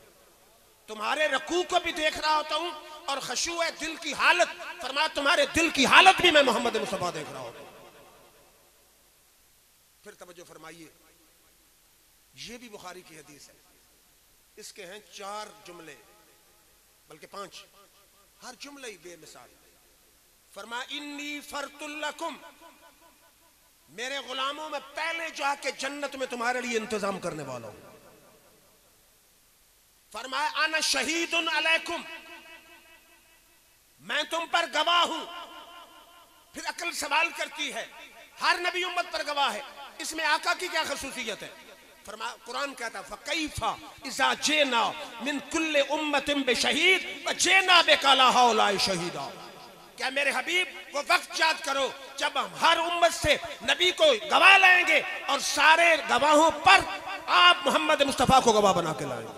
[SPEAKER 1] तुम्हारे रकू को भी देख रहा होता हूं और खशू है दिल की हालत। फरमाया तुम्हारे दिल की हालत भी मैं मोहम्मद मुस्तफा देख रहा होता हूं। फिर तवज्जो फरमाइए, ये भी बुखारी की हदीस है, इसके हैं 4 जुमले बल्कि 5, हर जुमला ही बेमिसाल। फरमा इन्नी फरतुल लकुम, मेरे गुलामों में पहले जाके जन्नत में तुम्हारे लिए इंतजाम करने वाला हूं। फरमाया अना शहीदुन अलैकुम, मैं तुम पर गवाह हूं। फिर अकल सवाल करती है, हर नबी उम्मत पर गवाह है, इसमें आका की क्या खसूसियत है। फरमा कुरान कहता फकैफा इज़ा जेना मिन कुल्ले उम्मतिन बिशहीद व जेना बिका हाउला शहीदा। क्या मेरे हबीब वो वक्त याद करो जब हम हर उम्मत से नबी को गवाह लाएंगे और सारे गवाहों पर आप मोहम्मद मुस्तफा को गवाह बना के लाएंगे।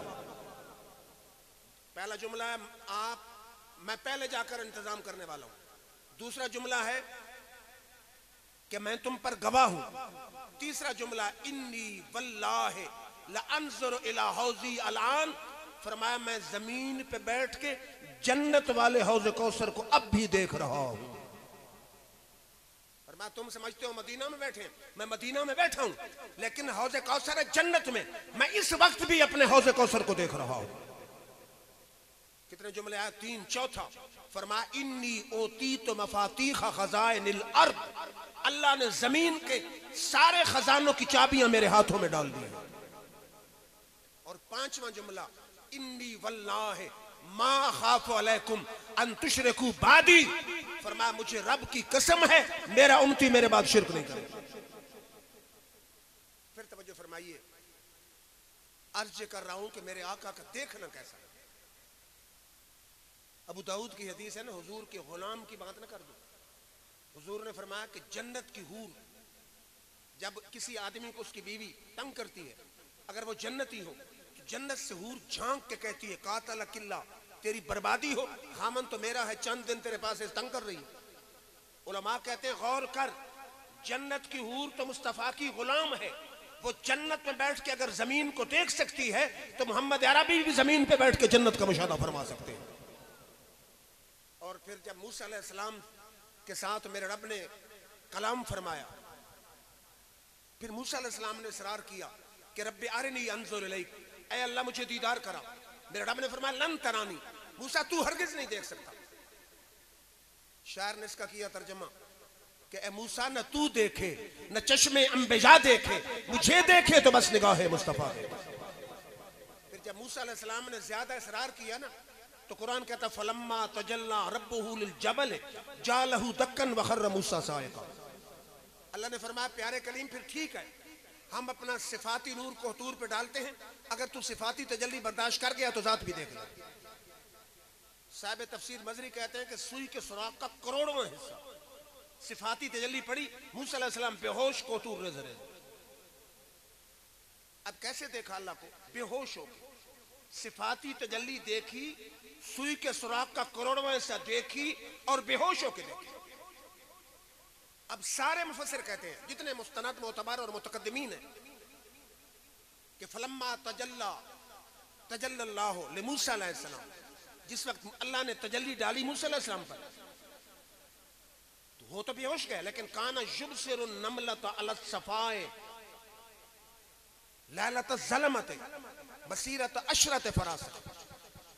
[SPEAKER 1] पहला जुमला है आप, मैं पहले जाकर इंतजाम करने वाला हूं। दूसरा जुमला है कि मैं तुम पर गवाह हूं। तीसरा जुमला इन्नी वल्लाहि लअंज़ुरु इला हौज़ी अलान, फरमाया मैं जमीन पे बैठ के जन्नत वाले हौज़ कौसर को अब भी देख रहा हूं। फरमाया तुम समझते हो मदीना में बैठे, मैं मदीना में बैठा हूं, लेकिन हौज़ कौसर है जन्नत में, मैं इस वक्त भी अपने हौज़ कौसर को देख रहा हूं। कितने जुमले आए? 3। चौथा फरमाया इन्नी ओतीतु मफातीह खज़ाइनिल अर्द, अल्लाह ने जमीन के सारे खजानों की चाबियां मेरे हाथों में डाल दी। और 5वां जुमला इन्नी वल्लाहि मा खाफु अलैकुम अन तुशरिकू बादी, फरमाया मुझे रब की कसम है मेरा उम्मती मेरे बाद शिर्क नहीं करेगा। फिर तवज्जो फरमाइए, अर्ज कर रहा हूं कि मेरे आका का देखना कैसा है। अबू दाऊद की हदीस है ना, हुजूर के गुलाम की बात ना कर दो। हुजूर ने फरमाया कि जन्नत की हूर जब किसी आदमी को उसकी बीवी तंग करती है, अगर वो जन्नती हो तो जन्नत से हूर झांक के कहती है कातल किल्ला, तेरी बर्बादी हो, खामन तो मेरा है, चंद दिन तेरे पास तंग कर रही है। उलमा कहते हैं गौर कर, जन्नत की हूर तो मुस्तफा की गुलाम है, वो जन्नत में बैठ के अगर जमीन को देख सकती है तो मोहम्मद अरबी भी जमीन पे बैठ के जन्नत का मुशाहदा फरमा सकते हैं। और फिर जब मूसा अलैहिस्सलाम के साथ मेरे रब ने कलाम फरमाया, फिर मूसा अलैहिस्सलाम ने इसरार किया कि रब्बी अरनी अंजुर इलैक, ऐ अल्लाह मुझे दीदार करा। मेरे रब ने फरमाया लन तरानी, मूसा तू हरगिज नहीं देख सकता। शायर ने इसका किया तर्जमा कि ए मूसा न तू देखे न चश्मे अंबिया देखे, मुझे देखे तो बस निगाहे मुस्तफा दे। फिर जब मूसा अलैहिस्सलाम ने ज्यादा इसरार किया ना तो कुरान कहता फलम्मा तजल्ला रब्बुहु लिल जबल जालहु दक्कन व खर्र मूसा साइका। अल्लाह ने फरमाया प्यारे कलीम फिर ठीक है, हम अपना सिफाती नूर को तूर पे डालते हैं, अगर तू सिफाती तजल्ली बर्दाश्त कर गया तो जात भी देख ले। साहिब तफसीर मजरी कहते हैं कि सुई के सुराख का करोड़वां हिस्सा सिफाती तजल्ली पड़ी, मूसा अलैहिस्सलाम बेहोश को तूर रेज़ रेज़। अब कैसे देखा अल्लाह को? बेहोश हो सिफाती तजल्ली देखी, सुई के सुराख का करोड़वां हिस्सा देखी और बेहोश होकर देखी। अब सारे मुफस्सिर कहते हैं जितने मुस्तनद मोतबर और मुतकद्दिमीन है कि फलम्मा तजल्लल्लाहु लिमूसा अलैहिस्सलाम, जिस वक्त अल्लाह ने तजल्ली डाली मूसा अलैहिस्सलाम पर तो वो तो बेहोश गए, लेकिन काना युबसिरु नमलत अला सफाए लैलत ज़लमत बसीरत अशरत फरासत।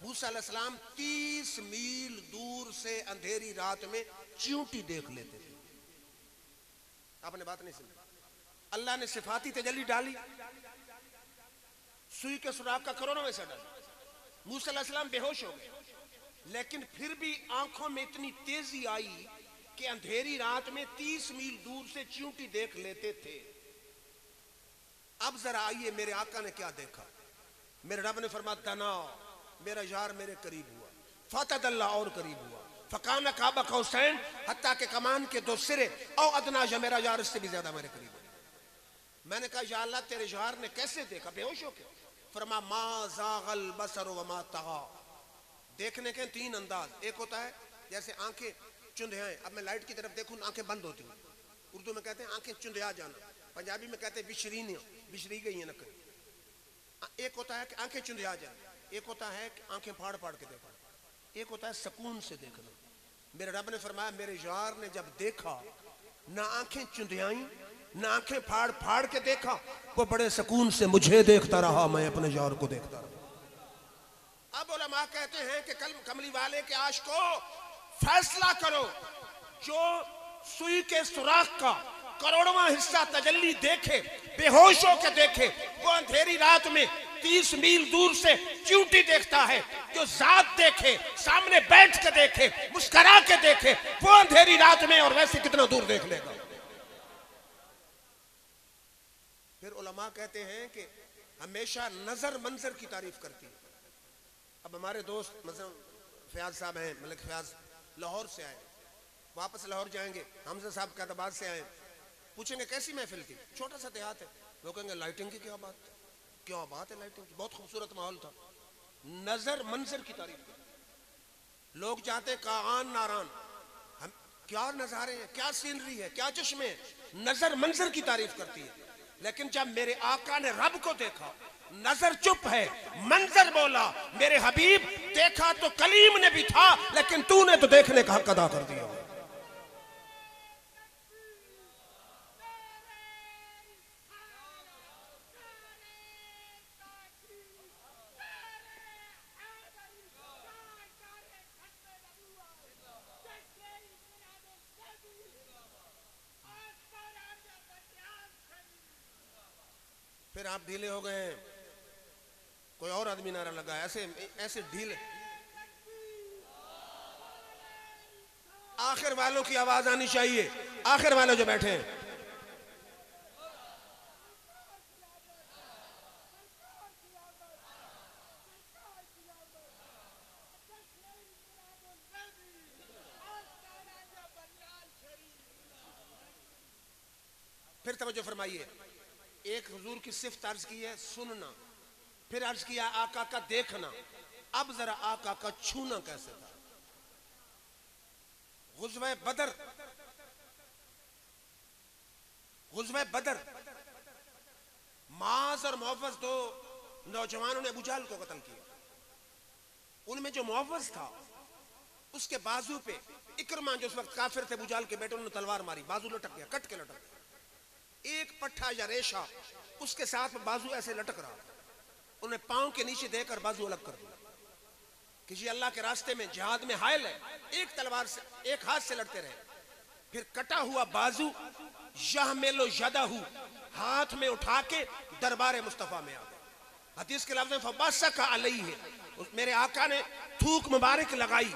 [SPEAKER 1] मूसा अलैहिस्सलाम 30 मील दूर से अंधेरी रात में चींटी देख लेते थे। आपने बात नहीं सुनी? अल्लाह ने सिफाती तजल्ली डाली, सुई के सुराख का करोड़ों में से डाला, मूसा अलैहिस्सलाम बेहोश हो गए, लेकिन फिर भी आंखों में इतनी तेजी आई कि अंधेरी रात में 30 मील दूर से चींटी देख लेते थे। अब जरा आइए मेरे आका ने क्या देखा। मेरे रब ने फरमाया तना, मेरा यार मेरे करीब हुआ, फतदल्ला और करीब हुआ, फकाना काबा कौसैन हत्ता के कमान के दो सिरे और अदना, या मेरा यार इससे भी ज्यादा मेरे करीब है। मैंने कहा या अल्लाह तेरे यार ने कैसे देखा बेहोश होके? फरमा मा जागल बसर व मा तगा। देखने के 3 अंदाज, एक होता है जैसे आंखें चुंधियाएं, अब मैं लाइट की तरफ देखूं आंखें बंद होती हैं, उर्दू में कहते हैं आंखें चुंधिया जाना, पंजाबी में कहते हैं बिशरीनियां, बिशरी गई है नकल। एक होता है कि आंखें चुंधिया जाना, एक होता है कि आंखें फाड़ फाड़ के देखना, एक होता है सुकून से देखना। मेरे रब ने फरमाया मेरे यार ने जब देखा, ना आंखें चुंधियाई ना आंखें फाड़ फाड़ के देखा, वो बड़े सुकून से मुझे देखता रहा, मैं अपने यार को देखता रहा। अब उलमा कहते हैं कि कल कमली वाले के आश को फैसला करो, जो सुई के सुराख का करोड़वां हिस्सा तजल्ली देखे, बेहोश होकर देखे, वो अंधेरी रात में 30 मील दूर से चींटी देखता है। जो जात देखे, सामने बैठ के देखे, मुस्करा के देखे, वो अंधेरी रात में और वैसे कितना दूर देख लेगा। फिर उलमा कहते हैं कि हमेशा नजर मंजर की तारीफ करती है। अब हमारे दोस्त मतलब फयाज साहब हैं, मलिक फयाज लाहौर से आए, वापस लाहौर जाएंगे, हमजा साहब कैदाबाद से आए, पूछेंगे कैसी महफिल थी? छोटा सा देहात है, वो कहेंगे लाइटिंग की क्या बात, क्या बात है लाइटिंग की, बहुत खूबसूरत माहौल था। नजर मंजर की तारीफ करती। लोग जाते कान नारान, हम क्या नजारे हैं, क्या सीनरी है, क्या चश्मे हैं, नजर मंजर की तारीफ करती है। लेकिन जब मेरे आका ने रब को देखा, नजर चुप है, मंजर बोला। मेरे हबीब देखा तो कलीम ने भी था, लेकिन तूने तो देखने का हक अदा कर दिया। फिर आप ढीले हो गए, कोई और आदमी नारा लगा, ऐसे ऐसे ढीले। आखिर वालों की आवाज आनी चाहिए, आखिर वाले जो बैठे हैं। फिर तवज्जो फरमाइए, एक हुजूर की सिफ्त अर्ज की है सुनना, फिर अर्ज किया आका का देखना, अब जरा आका का छूना कैसे था। गुज़वे बदर गुज़वे बदर, माज और मुअव्वज़ दो नौजवानों ने अबू जहल को कत्ल किया। उनमें जो मुअव्वज़ था उसके बाजू पे इकरमा जो उस वक्त काफिर थे अबू जहल के बेटे, उन्होंने तलवार मारी, बाजू लटक गया, कट के लटक गया। एक पट्टा या रेशा उसके साथ में बाजू ऐसे लटक रहा, उन्हें पांव के नीचे देकर बाजू अलग कर दिया कि जी अल्लाह के रास्ते में जिहाद में हायल है। एक तलवार से एक हाथ से लड़ते रहे, फिर कटा हुआ बाजू यहमेलो यदहु हाथ में उठा के दरबार मुस्तफा में आ गए। हदीस के लफ्ज़ में फबसका अलैहि, मेरे आका ने थूक मुबारक लगाई,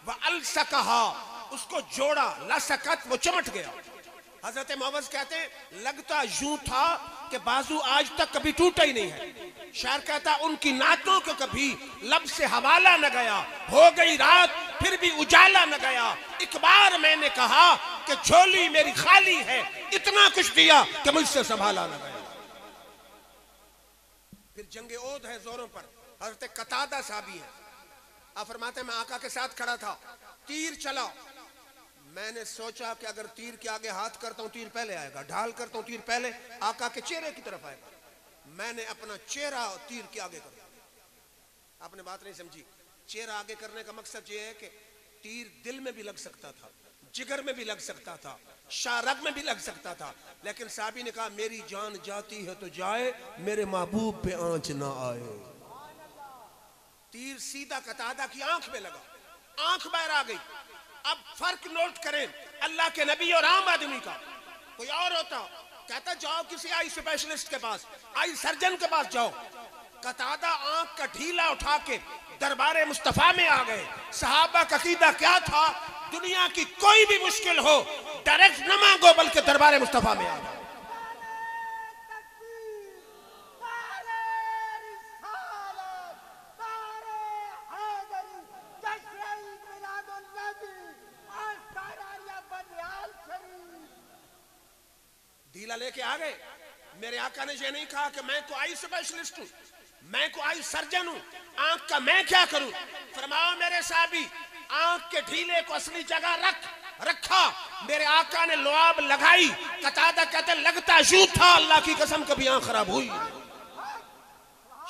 [SPEAKER 1] व अलसकहा उसको जोड़ा, लसकत वो चमट गया। हजरत मुअव्वज़ कहते हैं लगता यूं था कि बाजू आज तक कभी टूटा ही नहीं है। शायर कहता उनकी नातों को कभी लब से हवाला न गया, हो गई रात फिर भी उजाला न गया। एक बार मैंने कहा कि झोली मेरी खाली है, इतना कुछ दिया कि मुझसे संभाला न गया। फिर जंगे ओद है जोरों पर, हजरत कतादा साहबी है, आप फरमाते मैं आका के साथ खड़ा था, तीर चला, मैंने सोचा कि अगर तीर के आगे हाथ करता हूं तीर पहले आएगा, ढाल करता हूं तीर पहले आका के चेहरे की तरफ आएगा। मैंने अपना चेहरा तीर के आगे कर दिया। आपने बात नहीं समझी। चेहरा आगे करने का मकसद ये है कि तीर दिल में भी लग सकता था, जिगर में भी लग सकता था, शारग में भी लग सकता था, लेकिन साहबी ने कहा मेरी जान जाती है तो जाए, मेरे महबूब पे आंच ना आए। तीर सीधा कतादा की आंख में लगा, आंख बाहर आ गई। अब फर्क नोट करें अल्लाह के नबी और आम आदमी का। कोई और होता कहता जाओ किसी आई स्पेशलिस्ट के पास, आई सर्जन के पास जाओ। कतादा आंख का ढीला उठा के दरबार मुस्तफा में आ गए। सहाबा का अकीदा क्या था, दुनिया की कोई भी मुश्किल हो डायरेक्ट न मांगो बल्कि दरबार मुस्तफा में आ गए। ढीला लेके आ गए। मेरे आका ने ये नहीं कहा कि मैं को आई स्पेशलिस्ट हूं, मैं को आई सर्जन हूं, आंख का मैं क्या करूं। फरमाओ मेरे साहबी आंख के ढीले को असली जगह रखा। मेरे आका ने लुआब लगाई। कतादा कहते लगता यूं था अल्लाह की कसम कभी आंख खराब हुई।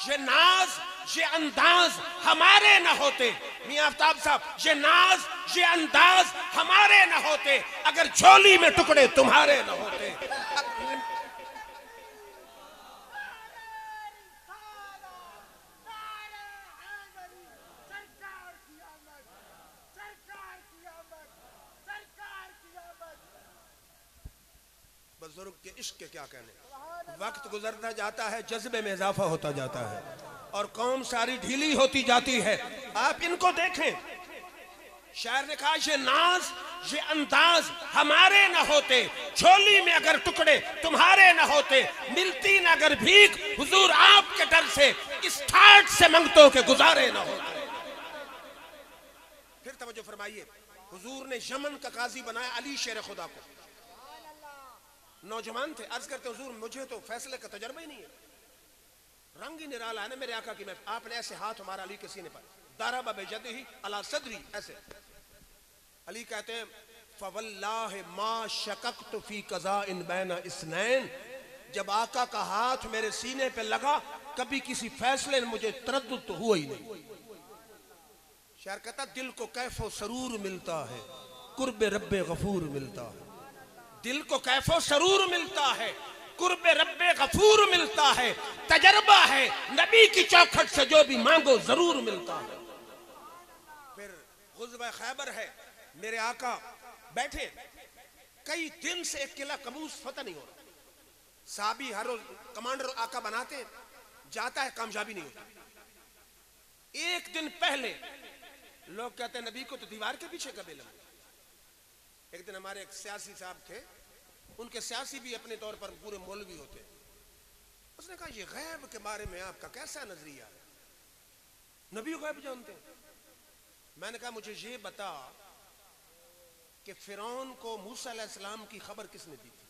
[SPEAKER 1] ये नाज ये अंदाज हमारे न होते, मियां आफ्ताब साहब, ये नाज ये अंदाज हमारे न होते अगर झोली में टुकड़े तुम्हारे न होते। बुजुर्ग के इश्क के क्या कहने। वक्त गुजरता जाता है, जज्बे में इजाफा होता जाता है और कौम सारी ढीली होती जाती है। आप इनको देखें, शायर ने कहा ये नाज ये अंदाज हमारे न होते, झोली में अगर टुकड़े तुम्हारे न होते, मिलती न अगर भीख हुजूर आपके डर से, इस ठाठ से मंगतों के गुजारे न होते। फिर तवज्जो फरमाइए, हुजूर ने यमन का काजी बनाया अली शेर खुदा को। नौजवान थे, अर्ज करते हुजूर मुझे तो फैसले का तजर्बा ही नहीं है, रंग ही निराला है ना मेरे आका की। मैं आपने ऐसे हाथ हमारा अली के सीने पर दारबा बेजदिही अला सदरी, ऐसे। अली कहते हैं फवल्लाहि मा शकक्तु फी क़ज़ाइन बैन इस्नैन, जब आका का हाथ मेरे सीने पे लगा कभी किसी फैसले में मुझे तरद्दुद तो हुआ ही नहीं। शायर कहता दिल को कैफो सरूर मिलता है, कुर्बे रब्बे गफूर मिलता है। दिल को कैफो सरूर मिलता है, कुर्बे रब्बे गफूर मिलता है। तजर्बा है नबी की चौखट से जो भी मांगो जरूर मिलता है। फिर गुज़वा खैबर है, मेरे आका बैठे कई दिन से एक किला कबूस फतह नहीं हो रहा। साहबी हर रोज कमांडर आका बनाते जाता है, कामयाबी नहीं होती। एक दिन पहले लोग कहते हैं नबी को तो दीवार के पीछे कबे लगे। एक दिन हमारे एक सियासी साहब थे, उनके सियासी भी अपने तौर पर पूरे मौलवी होते। उसने कहा ये गैब के बारे में आपका कैसा नजरिया है, नबी गैब जानते हैं? मैंने कहा मुझे ये बता कि फिरौन को मूसा अलैहिस्सलाम की खबर किसने दी थी?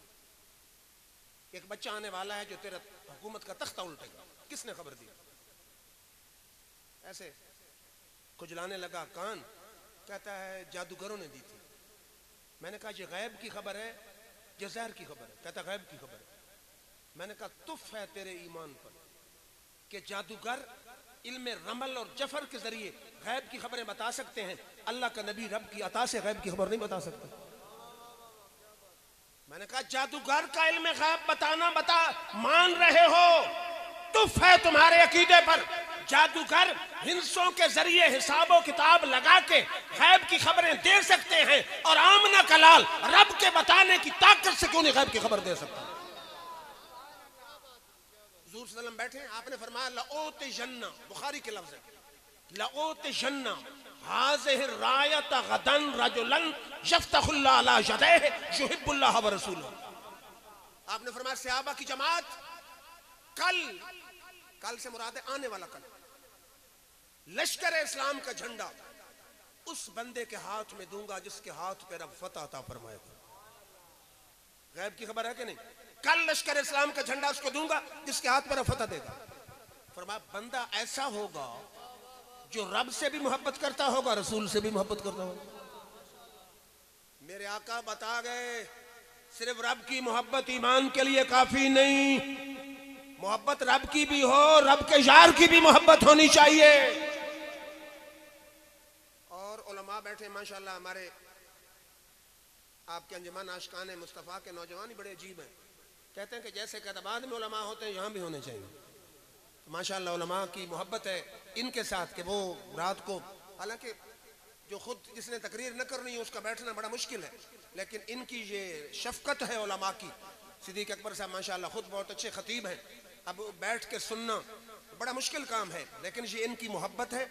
[SPEAKER 1] एक बच्चा आने वाला है जो तेरा हुकूमत का तख्ता उल्टेगा, किसने खबर दी? ऐसे खुजलाने लगा कान, कहता है जादूगरों ने दी थी। मैंने कहा ये गैब की खबर है ये ज़हर की खबर है। कहता गैब की खबर है। मैंने कहा तुफ है तेरे ईमान पर कि जादूगर इल्म रमल और जफर के जरिए गैब की खबरें बता सकते हैं, अल्लाह का नबी रब की अता से गैब की खबर नहीं बता सकता। मैंने कहा जादूगर का इल्म गैब बताना बता मान रहे हो, तुफ है तुम्हारे अकीदे पर। जादूगर हिंसों के जरिए हिसाबो किताब लगा के गैब की खबरें दे सकते हैं, और आमना कलाल रब के बताने की ताकत से क्यों नहीं गैब की खबर दे सकता। हुजूर सल्लल्लाहु अलैहि वसल्लम बैठे, आपने फरमाया लओत जन्ना, बुखारी के लफ्ज है, लओत जन्ना हाज़िह रायत गदन रजुलन यफ्तहुल्लाह अला यदैहि युहिब्बुल्लाह व रसूलहु। आपने फरमाया सहाबा की जमात कल से मुराद है आने वाला कल, लश्कर इस्लाम का झंडा उस बंदे के हाथ में दूंगा जिसके हाथ पे रब फतह अता फरमाएगा। गैब की खबर है कि नहीं? कल लश्कर इस्लाम का झंडा उसको दूंगा जिसके हाथ पर फतह देगा। फरमाया बंदा ऐसा होगा जो रब से भी मोहब्बत करता होगा, रसूल से भी मोहब्बत करता होगा। मेरे आका बता गए सिर्फ रब की मोहब्बत ईमान के लिए काफी नहीं, मोहब्बत रब की भी हो, रब के यार की भी मोहब्बत होनी चाहिए। और उलमा बैठे माशाल्लाह, हमारे आपके अंजुमन आशिकाने मुस्तफ़ा के नौजवान ही बड़े अजीब हैं। कहते हैं कि जैसे कैदाबाद में उलमा होते हैं यहाँ भी होने चाहिए। तो माशाल्लाह उलमा की मोहब्बत है इनके साथ कि वो रात को, हालांकि जो खुद जिसने तकरीर न करनी है उसका बैठना बड़ा मुश्किल है, लेकिन इनकी ये शफकत है उलमा की। सिद्दीक अकबर साहब माशाल्लाह खुद बहुत अच्छे खतीब हैं, अब बैठ के सुनना बड़ा मुश्किल काम है, लेकिन ये इनकी मोहब्बत है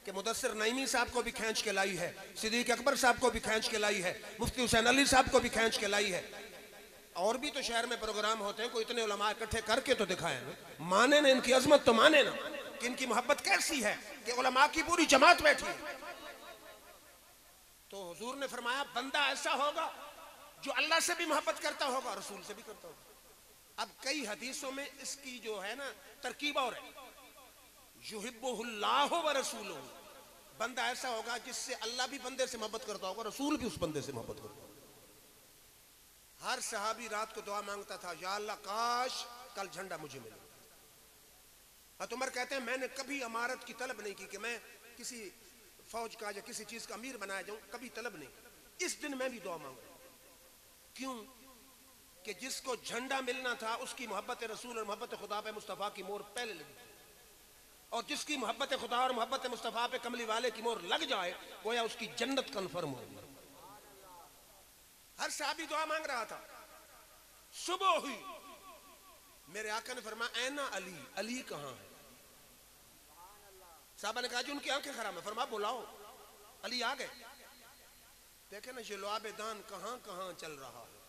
[SPEAKER 1] कि मुदस्सिर नईमी साहब को भी खींच के लाई है, सिद्दीक अकबर साहब को भी खींच के लाई है, मुफ्ती हुसैन अली साहब को भी खींच के लाई है। और भी तो शहर में प्रोग्राम होते हैं, कोई इतने उलमा इकट्ठे करके तो दिखाए ना, माने ना इनकी अजमत तो माने ना कि इनकी मोहब्बत कैसी है कि उलमा की पूरी जमात बैठी है। तो हुजूर ने फरमाया बंदा ऐसा होगा जो अल्लाह से भी मोहब्बत करता होगा, रसूल से भी करता होगा। अब कई हदीसों में इसकी जो है ना तरकीब और है, युहिब्बुहुल्लाहु व रसूलुहु, बंदा ऐसा होगा जिससे अल्लाह भी बंदे से मोहब्बत करता होगा, रसूल भी उस बंदे से मोहब्बत करता होगा। हर सहाबी रात को दुआ मांगता था, या अल्लाह काश कल झंडा मुझे मिले। हज़रत उमर कहते हैं मैंने कभी अमारत की तलब नहीं की कि मैं किसी फौज का या किसी चीज का अमीर बनाया जाऊं, कभी तलब नहीं। इस दिन मैं भी दुआ मांगू। क्यों? कि जिसको झंडा मिलना था उसकी मोहब्बत रसूल और मोहब्बत खुदा पे मुस्तफ़ा की मोहर पहले लगी, और जिसकी मोहब्बत खुदा और मोहब्बत मुस्तफ़ा पे कमली वाले की मोहर लग जाए गोया उसकी जन्नत कन्फर्म हो। हर सहाबी दुआ मांग रहा था। सुबह हुई, मेरे आका ने फरमाया ऐना अली, अली कहाँ है? साहबा ने कहा जी उनकी आंखें खराब है। फरमाया बुलाओ। अली आ गए। देखे ना ये लुआब दान कहाँ कहाँ चल रहा है,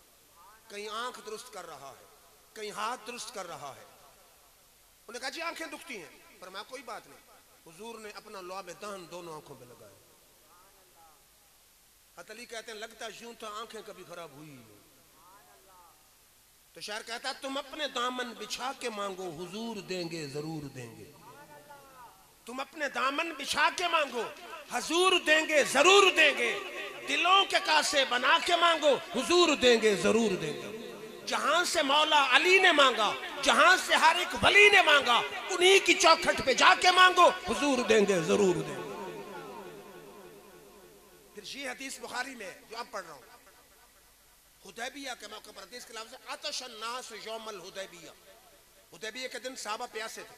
[SPEAKER 1] कहीं आंख दुरुस्त कर रहा है, कहीं हाथ दुरुस्त कर रहा है। उन्होंने कहा जी आंखें दुखती हैं। फरमाया कोई बात नहीं। हुजूर ने अपना लुआब दान दोनों आंखों पे लगाया। अली कहते हैं लगता यूं तो आंखें कभी खराब हुई। तो शायर कहता तुम अपने दामन बिछा के मांगो, हुजूर देंगे जरूर देंगे। तुम अपने दामन बिछा के मांगो, हुजूर देंगे जरूर देंगे। दिलों के कासे बना के मांगो, हुजूर देंगे जरूर देंगे। जहां से मौला अली ने मांगा, जहां से हर एक वली ने मांगा, उन्हीं की चौखट पे जाके मांगो, हुजूर देंगे जरूर देंगे। ये हदीस बुखारी में जो अब पढ़ रहा हूं, हुदैबिया के मौके पर हदीस के लफ्ज़ है अतशन नास यौमल हुदैबिया। हुदैबिया के दिन साहबा प्यासे थे,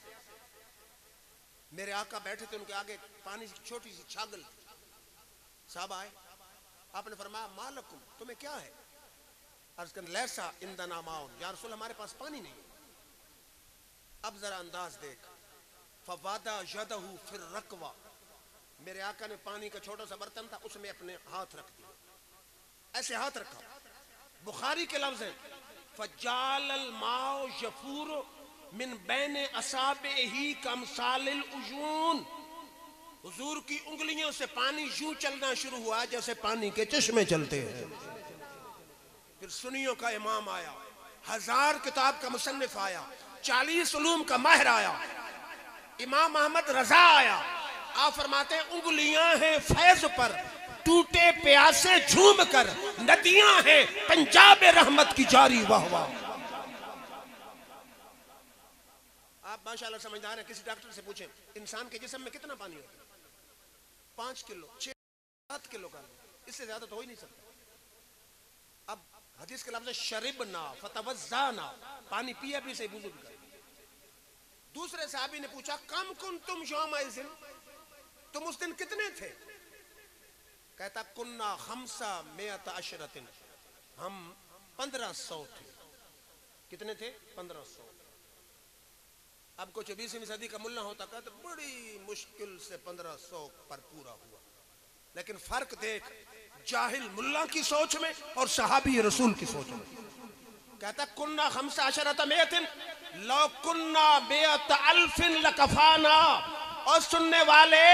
[SPEAKER 1] मेरे आका बैठे थे, उनके आगे पानी की छोटी सी छागल थी। साहबा आए, आपने फरमाया मालकुम, तुम्हें क्या है? अर्ज़ कर लैसा इंदना माउन, या रसूल हमारे पास पानी नहीं है। अब जरा अंदाज देख, फवादा यदहु फिर रकवा, मेरे आका ने पानी का छोटा सा बर्तन था उसमें अपने हाथ रख दिए, ऐसे हाथ रखा। बुखारी के लफ्ज़ हैं फजालल माओ यफूर मिन बैने असाबिही कमसालिल उजून। हुजूर की उंगलियों से पानी यूं चलना शुरू हुआ जैसे पानी के चश्मे चलते हैं। फिर सुन्नियों का इमाम आया, 1000 किताब का मुसन्निफ आया, 40 उलूम का माहिर आया, इमाम अहमद रजा आया। आप फरमाते हैं उंगलियां हैं फैज पर, टूटे प्यासे झूम कर नदियां हैं पंजाब रहमत की जारी, वाह वाह। आप माशाल्लाह समझदार हैं, किसी डॉक्टर से पूछें इंसान के जिस्म में कितना पानी होता है? 5 किलो 6-7 किलो का, इससे ज्यादा तो हो ही नहीं सकता। अब हदीस के लफ्ज़ शरिबना फतवज़्ज़ाना, पानी पिया भी से वुज़ू भी कर। दूसरे साहबी ने पूछा कम कुन तुम यौमइज़िन, तुम उस दिन कितने थे? कहता कुन्ना खम्सा मिअत अशरतिन, हम 1500 थे। कितने थे? 1500। अब कुछ 20वीं सदी का मुल्ला होता का तो बड़ी मुश्किल से 1500 पर पूरा हुआ। लेकिन फर्क देख जाहिल मुल्ला की सोच में और सहाबी रसूल की सोच में। कहता कुन्ना खम्सा अशरत मिअतिन लौ कुन्ना मिअत अल्फिन लकफाना, और सुनने वाले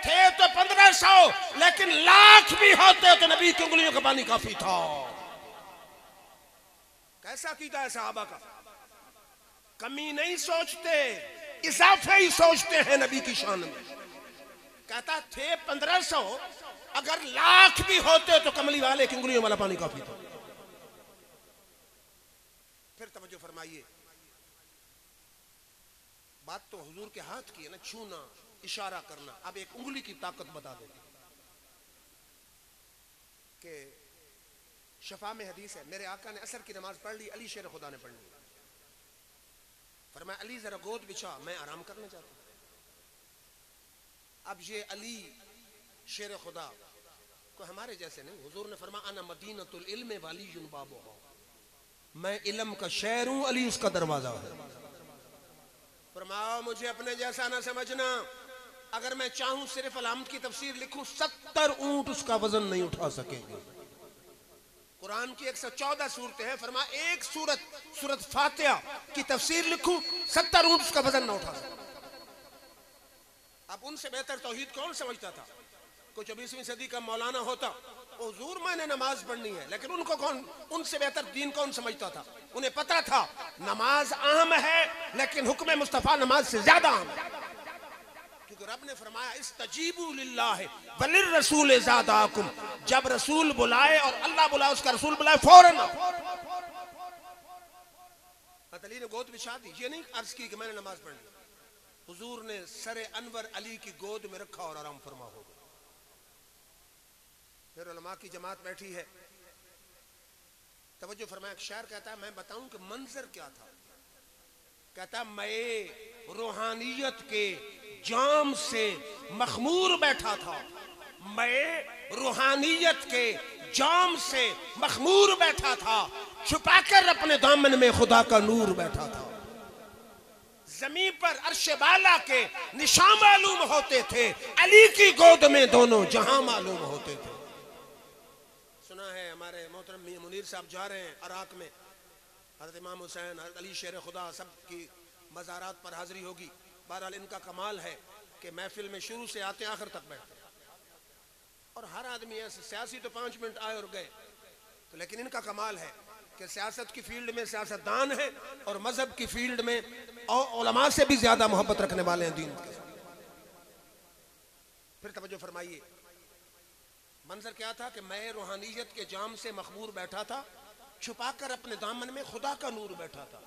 [SPEAKER 1] थे तो 1500, लेकिन लाख भी होते तो नबी की उंगलियों का पानी काफी था। कैसा कीदा है सहाबा का, कमी नहीं सोचते, इजाफे ही सोचते हैं नबी की शान में। कहता थे 1500, अगर लाख भी होते तो कमली वाले की उंगलियों वाला पानी काफी था। फिर तवज्जो फरमाइए, बात तो हुजूर के हाथ की है ना, छूना इशारा करना। अब एक उंगली की ताकत बता देती कि शफा में हदीस है, मेरे आका ने असर की नमाज पढ़ ली, अली शेर खुदा ने पढ़ ली। फरमाया अली जरा गोद बिछा, मैं आराम करना चाहता हूं। अब ये अली शेर खुदा को हमारे जैसे नहीं, हुजूर ने फरमाया अना मदीनतुल इल्म वाली बाबो, मैं इल्म का शहर हूं, अली उसका दरवाजा है। फरमाओ मुझे अपने जैसा ना समझना, अगर मैं चाहूं सिर्फ अलामत की तफसीर लिखूं 70 ऊंट उसका वजन नहीं उठा सकेंगे। कुरान की 114 सूरतें हैं, फरमा एक सूरत फातिहा की तफसीर लिखूं 70 ऊंट उसका वजन ना उठा सके। अब उनसे बेहतर तौहीद कौन समझता था? कुछ 20वीं सदी का मौलाना होता, हुजूर मैंने नमाज पढ़नी है, लेकिन उनको कौन, उनसे बेहतर दीन कौन समझता था? उन्हें पता था नमाज अहम है, लेकिन हुक्म मुस्तफा नमाज से ज्यादा अहम है। क्योंकि रब ने फरमाया इस्तजीबू लिल्लाहि वलिर रसूल ज़ादाकुम, जब रसूल बुलाए और अल्लाह बुलाए, उसका रसूल बुलाए फौरन। अली ने गोद बिछा दी, ये नहीं अर्ज की कि मैंने नमाज पढ़ ली। हुजूर ने सरे अनवर अली की गोद में रखा और आराम फरमा हो गया। फिर उलमा की जमात बैठी है, तवज्जो फरमाया, एक शायर कहता है मैं बताऊं कि मंजर क्या था। कहता मैं रूहानियत के जाम से मखमूर बैठा था, मैं रूहानियत के जाम से मखमूर बैठा था, छुपाकर अपने दामन में खुदा का नूर बैठा था। जमीन पर अर्श बाला के निशान मालूम होते थे, अली की गोद में दोनों जहां मालूम होते थे। सुना है हमारे मोहतरम मियां मुनीर साहब जा रहे हैं इराक में, हज़रत इमाम हुसैन, हज़रत अली शेर खुदा सब की मज़ारात पर हाजिरी होगी। बहरहाल इनका कमाल है कि महफिल में शुरू से आते आखिर तक बैठते हैं, और हर आदमी ऐसे सियासी तो 5 मिनट आए और गए, तो लेकिन इनका कमाल है कि सियासत की फील्ड में सियासतदान है और मजहब की फील्ड में और उलमा से भी ज्यादा मोहब्बत रखने वाले हैं दीन के। फिर तवज्जो फरमाइए, मंजर क्या था कि मैं रूहानियत के जाम से मखबूर बैठा था, छुपाकर अपने दामन में खुदा का नूर बैठा था।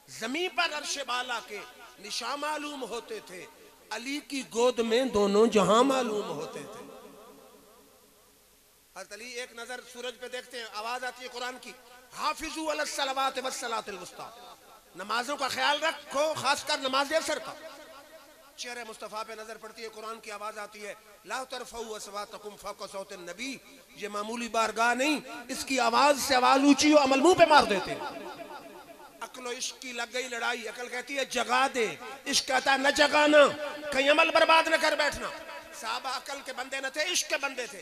[SPEAKER 1] जमीन पर अर्श बाला के निशान मालूम होते थे, अली की गोद में दोनों जहां मालूम होते थे। हज़रत अली एक नजर सूरज पे देखते हैं, आवाज आती है कुरान की, हाफिजू अलस सलावात वस्सलातिल वुस्ता, नमाजों का ख्याल रखो, खासकर नमाज असर का। चेहरे मुस्तफा पे नजर पड़ती है, कुरान की आवाज आती है, ला तरफऊ अस्वातकुम फौका सौतिन नबी, ये मामूली बारगाह नहीं, इसकी आवाज से आवाज ऊंची हो, अमल मुंह पे मार देते हैं। अक्ल और इश्क की लग गई लड़ाई, अकल कहती है जगा दे, इश्क कहता है न जगाना, कहीं अमल बर्बाद न कर बैठना। साहबा अकल के बंदे न थे, इश्क के बंदे थे।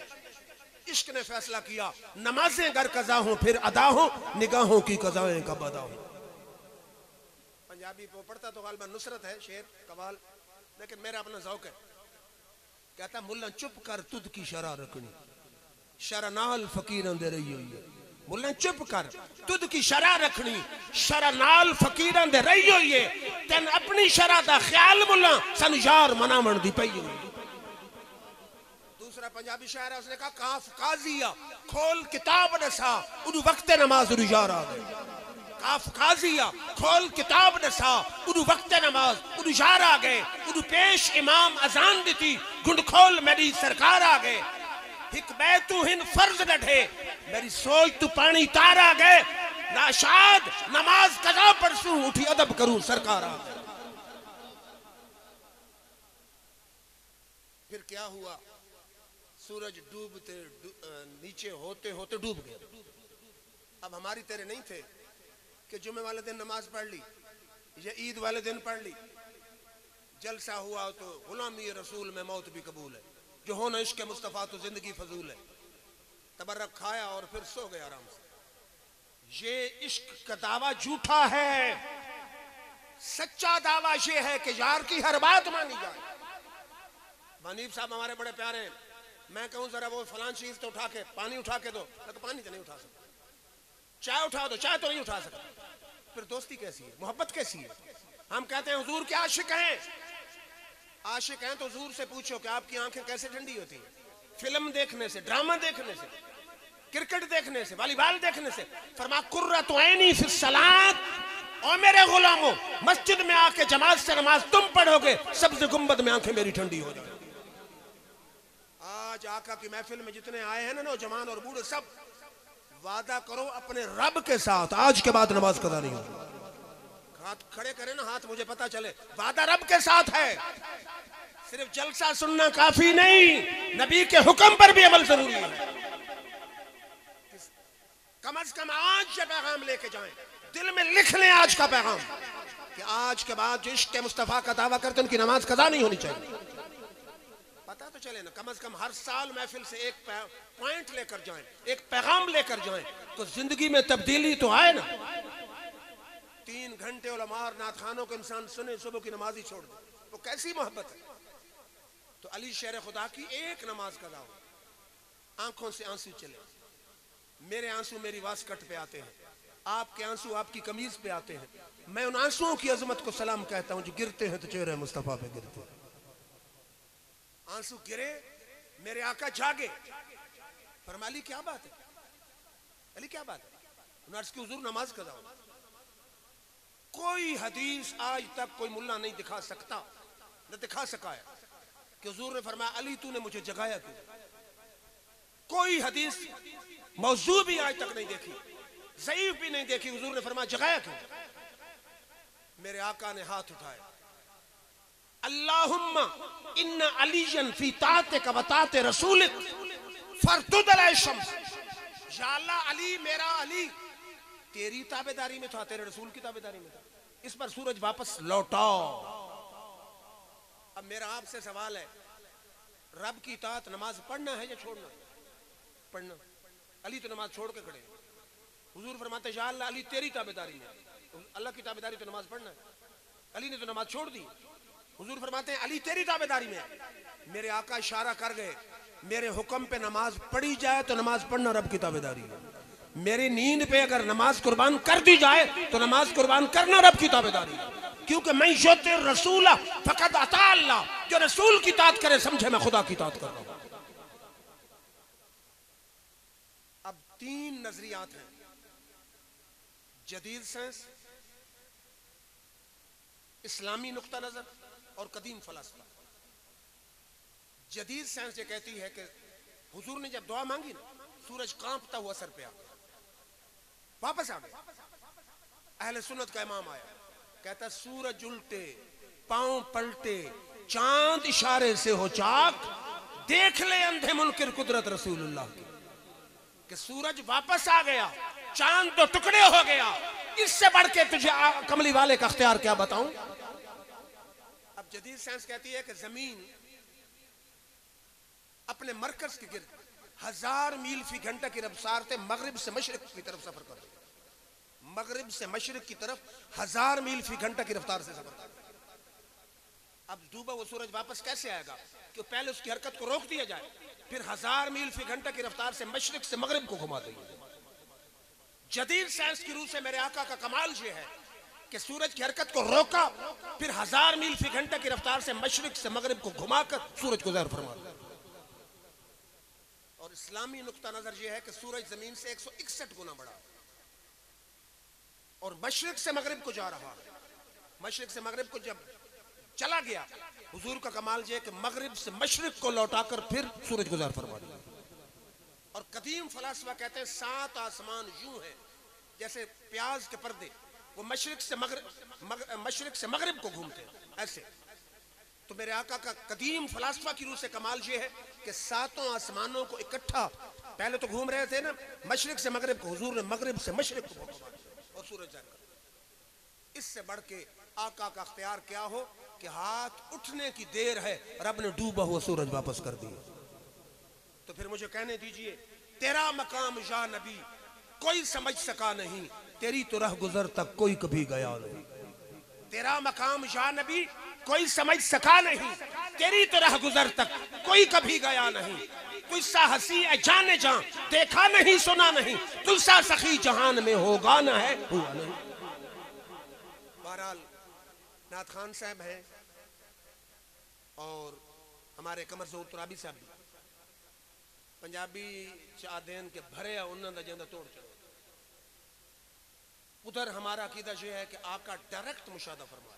[SPEAKER 1] इश्क ने फैसला किया, नमाजें अगर कजा हो फिर अदा हो, निगाहों की कजाएं कब अदा हो। पंजाबी को पढ़ता तो गालिबा नुसरत है, शेर कवाल, लेकिन मेरा अपना ज़ौक है। कहता मुल्ला चुप कर तुद की शरा रखनी, शरनाल फकीरां दे रही हुई है। मुल्ला चुप कर तुद की शरा रखनी, शरनाल फकीरां दे रही हुई है। तेन अपनी शरा दा ख्याल मुल्ला सन यार मनावण दी पई। दूसरा पंजाबी शायर है, उसने कहा काफ काजिया खोल किताब नसा उदू वक्त नमाज उदू यार आ गए। काफ काजिया खोल किताब नसा उदू वक्त नमाज उदू यार आ गए। उदू पेश इमाम अजान दी थी गुंड खोल मेरी सरकार आ गए। हिक बैतू हिन फर्ज लठे मेरी सोच तू पानी तार आ गए। नाशाद नमाज कदा पढ़सूं उठी अदब करूं सरकार आ गए। फिर क्या हुआ? सूरज डूबते नीचे होते होते डूब गया। अब हमारी तेरे नहीं थे कि जुमे वाले दिन नमाज पढ़ ली या ईद वाले दिन पढ़ ली। जलसा हुआ तो गुलामी रसूल में मौत भी कबूल है। जो होना इश्क मुस्तफा तो जिंदगी फजूल है। तबर्रक खाया और फिर सो गया आराम से। ये इश्क का दावा झूठा है। सच्चा दावा ये है कि यार की हर बात मानी जाए। मनीब साहब हमारे बड़े प्यारे हैं। मैं कहूं जरा वो फलान चीज तो उठा के पानी उठा के दो, तो पानी तो नहीं उठा सकता। चाय उठा दो, चाय तो नहीं उठा सकता। फिर दोस्ती कैसी है, मोहब्बत कैसी है? हम कहते हैं हुजूर के आशिक हैं। आशिक हैं तो हुजूर से पूछो कि आपकी आंखें कैसे ठंडी होती हैं? फिल्म देखने से, ड्रामा देखने से, क्रिकेट देखने से, वॉलीबॉल देखने से। फरमा कुर्रतु ऐनी फिस सलात, और मेरे गुलामों मस्जिद में आके जमात से नमाज तुम पढ़ोगे, सब्ज गुंबद में आंखें मेरी ठंडी हो जाएगी। आज आका की महफिल में जितने आए हैं ना नौजवान और बूढ़े, सब वादा करो अपने रब के साथ आज के बाद नमाज कदा नहीं होगी। हाथ खड़े करें ना, हाथ मुझे पता चले। वादा रब के साथ है। सिर्फ जलसा सुनना काफी नहीं, नबी के हुक्म पर भी अमल जरूरी है। कम से कम आज ये पैगाम लेके जाएं, दिल में लिख लें आज का पैगाम कि आज के बाद जो इश्क मुस्तफा का दावा करते उनकी नमाज कदा नहीं होनी चाहिए। पता तो चले ना, कम से कम हर साल महफिल से एक पॉइंट लेकर जाएं, एक पैगाम लेकर जाएं, तो जिंदगी में तब्दीली तो आए ना। 3 घंटे उलमार नात खानों को इंसान सुने, सुबह की नमाज ही छोड़ दे, वो कैसी मोहब्बत है। तो अली शेर खुदा की एक नमाज कदा हो। आंखों से आंसू चले, मेरे आंसू मेरी वास्कट पे आते हैं, आपके आंसू आपकी कमीज पे आते हैं। मैं उन आंसुओं की अजमत को सलाम कहता हूं जो गिरते हैं तो चेहरे मुस्तफा पे गिरते हैं। आंसू गिरे, मेरे आका जागे। फरमा अली क्या बात है, अली क्या बात है? नर्स की हुजूर नमाज कदा हो। कोई हदीस आज तक कोई मुल्ला नहीं दिखा सकता, न दिखा सका है कि हुजूर ने फरमाया अली तूने मुझे जगाया क्यों। कोई हदीस मौजू भी आज तक नहीं देखी, ज़ईफ भी नहीं देखी। हुजूर ने फरमाया जगाया क्यों। मेरे आका ने हाथ उठाया, अल्लाहुम्मा इन्ना अलीयन फी तातिक व ताति रसूलिक फरतुद अलैहि शम्स। या अल्लाह अली, मेरा अली तेरी ताबेदारी में था, तेरे रसूल की ताबेदारी में था। इस पर सूरज वापस लौटाओ। अब मेरा आपसे सवाल है, रब की इताअत नमाज पढ़ना है या छोड़ना? पढ़ना। अली तो नमाज छोड़ के खड़े। हुजूर फरमाते या अल्लाह अली तेरी ताबेदारी में, अल्लाह की ताबेदारी तो नमाज पढ़ना है। अली ने तो नमाज छोड़ दी। हुजूर फरमाते हैं अली तेरी ताबेदारी में। मेरे आका इशारा कर गए, मेरे हुक्म पे नमाज पढ़ी जाए तो नमाज पढ़ना रब की ताबेदारी है। मेरी नींद पे अगर नमाज कुर्बान कर दी जाए तो नमाज कुर्बान करना रब की ताबेदारी है। क्योंकि मैं युति रसूल फकद अता अल्लाह, जो रसूल की इताअत करे समझे मैं खुदा की इताअत कर रहा हूं। अब 3 नजरियात हैं, जदीद साइंस, इस्लामी नुक्ता नजर और कदीम फलसफा। जदीद साइंस ये कहती है कि हुजूर ने जब दुआ मांगी ना, सूरज कांपता हुआ सर पे आ गया, वापस आ गया। अहले सुन्नत का इमाम आया, कहता सूरज उल्टे, पांव पलटे, चांद इशारे से हो चाक, देख ले अंधे मुनकिर कुदरत रसूलुल्लाह की। कि सूरज वापस आ गया, चांद तो टुकड़े हो गया, इससे बढ़ के तुझे कमली वाले का अख्तियार क्या बताऊं। अब जदीद साइंस कहती है कि जमीन अपने मरकज के गिर्द 1000 मील फी घंटा की रफ्तार से मगरिब से मशरिक की तरफ सफर करते हैं। मगरिब से मशरिक की तरफ 1000 मील फी घंटा की रफ्तार से सफर करते हैं। अब डूबा वो सूरज वापस कैसे आएगा कि पहले उसकी हरकत को रोक दिया जाए, फिर 1000 मील फी घंटा की रफ्तार से मशरिक से मगरिब को घुमा देंगे। जदीद साइंस की रूह से मेरे आका का कमाल ये है कि सूरज की हरकत को रोका, फिर 1000 मील फी घंटा की रफ्तार से मशरिक से मगरिब को घुमाकर सूरज को ज़हर फरमा दिया। और इस्लामी नुक्ता नजर यह है कि सूरज जमीन से 161 गुना बड़ा और मशरिक से मगरिब को जा रहा है। मशरिक से मगरिब को जब चला गया, हुजूर का कमाल यह है कि मगरिब से मशरिक को लौटाकर फिर सूरज गुजार फरमा दिया। और कदीम फलासफा कहते हैं 7 आसमान यूं है जैसे प्याज के पर्दे, वो मशरिक से मगरिब को घूमते हैं ऐसे। तो मेरे आका का कदीम फलासफा की रूह से कमाल ये है कि 7 आसमानों को इकट्ठा, पहले तो घूम रहे थे ना मशरिक से मगरिब को, हुजूर ने मगरिब से मशरिक को और सूरज जाकर। इससे बढ़ के आका का अख्तियार क्या हो कि हाथ उठने की देर है, रब ने डूबा हुआ सूरज वापस कर दिया। तो फिर मुझे कहने दीजिए, तेरा मकाम या नबी कोई समझ सका नहीं, तेरी तो राह गुजर तक कोई कभी गया नहीं। तेरा मकाम या नबी कोई समझ सका नहीं, तेरी तो राह गुजर तक कोई कभी गया नहीं। तुझसा हंसी है जाने जा, देखा नहीं सुना नहीं, तुझसा सखी जहान में होगा ना है हुआ नहीं। बहरहाल नाथ खान साहब हैं और हमारे कमर जोर तुराबी साहब भी पंजाबी चादेन के भरे उन्होंने दा जिंदा तोड़ चलो। उधर हमारा अकीदा यह है कि आका डायरेक्ट मुशादा फरमा,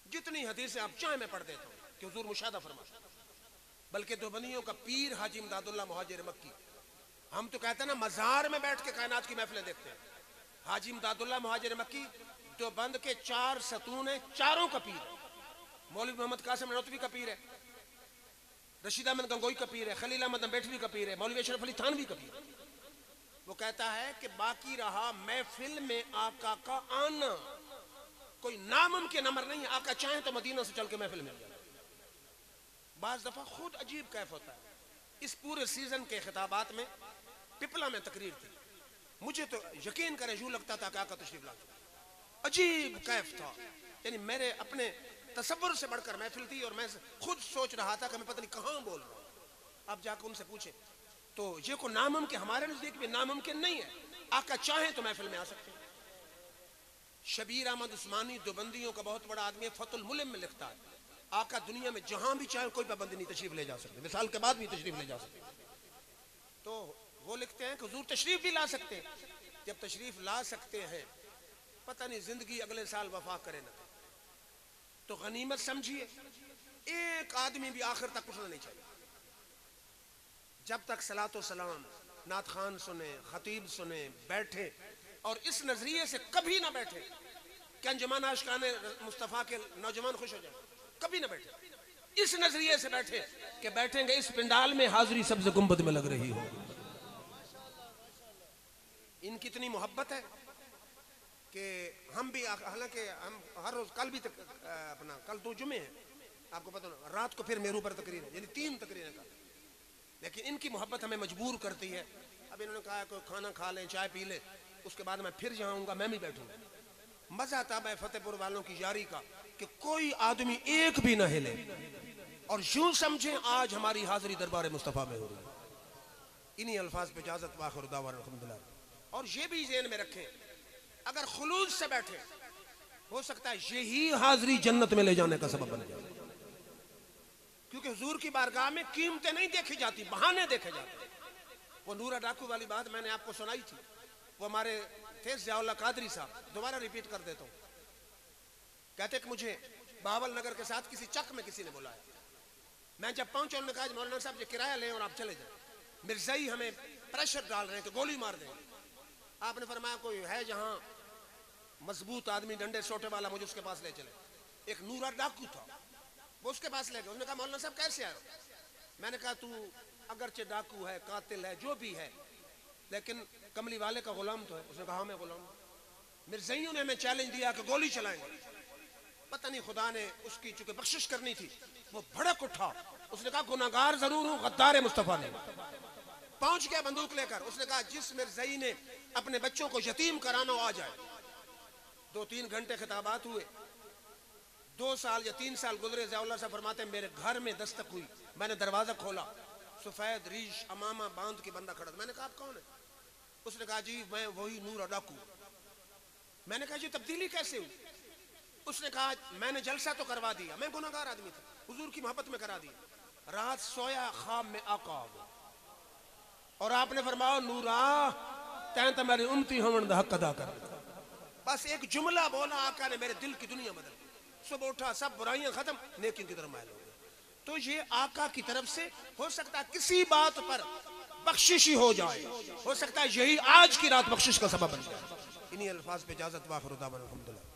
[SPEAKER 1] जितनी हदीसें आप चाहे मैं पढ़ देता हूँ कि हुजूर मुशादा फरमा। बल्कि देवबंदियों का पीर हाजी इमदादुल्लाह मुहाजिर मक्की, हम तो कहते हैं ना मजार में बैठ के कायनात की महफिलें देखते हैं। हाजी इमदादुल्लाह मुहाजिर मक्की देवबंद के 4 सतून है, चारों का पीर। मौलवी मोहम्मद कासिम ननौतवी का पीर है, रशीद अहमद गंगोई का पीर है, खलील अहमद बेटवी का पीर है, मौलवी अशरफ अली थानवी का पीर है। वो कहता है कि बाकी रहा महफिल में आका का आना, कोई नामुमकिन अमर नहीं है। आका चाहे तो मदीना से चल के महफिल में जाए। बाज दफा खुद अजीब कैफ होता है। इस पूरे सीजन के खिताबात में पिपला में तकरीर थी, मुझे तो यकीन करें यूं लगता था कि आका तशरीफ लाते। अजीब कैफ था, यानी मेरे अपने तसव्वुर से बढ़कर महफिल थी और मैं खुद सोच रहा था कि मैं पता नहीं कहां बोल रहा हूं। आप जाकर उनसे पूछे तो ये को नामुमकिन, हमारे नजदीक में नामुमकिन नहीं है। आका चाहे तो महफिल में आ सकते हैं। शबीर अहमद उस्मानी देवबंदियों का बहुत बड़ा आदमी, फतुल मुलिम में लिखता है आका दुनिया में जहां भी चाहे कोई पाबंदी नहीं, तशरीफ ले जा सकते, मिसाल के बाद भी तशरीफ ले जा सकते। तो वो लिखते हैं कि हुजूर तशरीफ भी ला सकते हैं। जब तशरीफ ला सकते हैं, पता नहीं जिंदगी अगले साल वफा करे ना, तो गनीमत समझिए। एक आदमी भी आखिर तक उठना नहीं चाहिए जब तक सलातो सलाम नात खान सुने, खतीब सुने, बैठे। और इस नजरिए से कभी ना बैठे कि अंजुमन आशिकान मुस्तफा के नौजवान खुश हो जाए, कभी ना बैठे। इस नजरिए से बैठे कि बैठेंगे इस पंडाल में हाजिरी सब्ज गुंबद में लग रही हो। इनकी इतनी मोहब्बत है कि हम भी, हालांकि हम हर रोज, कल भी अपना कल 2 जुमे हैं आपको पता ना, रात को फिर मेरू पर तकरीर है, यानी 3 तकरीरें का। लेकिन इनकी मोहब्बत हमें मजबूर करती है। अब इन्होंने कहा कोई खाना खा लें, चाय पी लें, उसके बाद मैं फिर जाऊंगा, मैं भी बैठूंगा। मजा आता है फतेहपुर वालों की यारी का कि कोई आदमी एक भी ना हिले और यूं समझे आज हमारी हाजिरी दरबार मुस्तफा में हो रही है। इन्हीं अल्फाज पे इजाजत, वाखिर दावा अल्हम्दुलिल्लाह। और ये भी ज़हन में रखें, अगर खुलूस से बैठे हो सकता है यही हाजिरी जन्नत में ले जाने का सबब बन जाए। क्योंकि हुजूर की बारगाह में कीमतें नहीं देखी जाती, बहाने देखे जाते। वो नूरा डाकू वाली बात मैंने आपको सुनाई थी, वो हमारे थे ज़ियाउल्लाह कादरी साहब, दोबारा रिपीट कर देता हूँ। कहते कि मुझे बावल नगर के साथ किसी चक में किसी ने बुलाया। मैं जब पहुंचा, उन्होंने कहा मौलाना साहब ये किराया लें और आप चले जाए, मिर्जाई हमें प्रेशर डाल रहे हैं कि गोली मार देंगे। आपने फरमाया कोई है जहां मजबूत आदमी डंडे सोटे वाला, मुझे उसके पास ले चले। एक नूरा डाकू था, वो उसके पास ले गए। उसने कहा मौलाना साहब कैसे आए? मैंने कहा तू अगरचे डाकू है, कातिल है, जो भी है, लेकिन कमली वाले का गुलाम तो है। उसने कहा मैं गुलाम। मिर्जाइयों ने हमें चैलेंज दिया कि गोली चलाएंगे। पता नहीं खुदा ने उसकी चूंकि बख्शिश करनी थी, वो भड़क उठा। उसने कहा गुनाहगार जरूर हूं, गद्दार मुस्तफा ने। पहुंच गया बंदूक लेकर। उसने कहा जिस मिर्जाई ने अपने बच्चों को यतीम कराना आ जाए। 2-3 घंटे खिताबात हुए। 2 साल या 3 साल गुजरे। ज़ियाउल्लाह साहब फरमाते हैं मेरे घर में दस्तक हुई, मैंने दरवाजा खोला, सफेद रीश अमामा बांध के बंदा खड़ा। मैंने कहा आप कौन है? उसने कहा जी मैं वही नूर डाकू। मैंने कहा जी तब्दीली कैसे हुई? उसने कहा मैंने जलसा तो करवा दिया, मैं गुनाहगार आदमी था, हुजूर की मोहब्बत में करा दिया। रात सोया ख्वाब में आका आ गया। और आपने फरमाया नूरा तैं तो मेरी उम्मती होने का हक अदा कर। बस एक जुमला बोला, आका ने मेरे दिल की दुनिया बदल दी। सुबह उठा, सब बुराइयां खत्म, नेकियों की तरफ माइल हो गए। तो ये आका की तरफ से हो सकता है किसी बात पर बख्शिश ही हो जाए, हो सकता है यही आज की रात बख्शिश का सबब बन जाए। इन्हीं अल्फाज पे इजाजत, वाखिर दावाना अल्हम्दुलिल्लाह।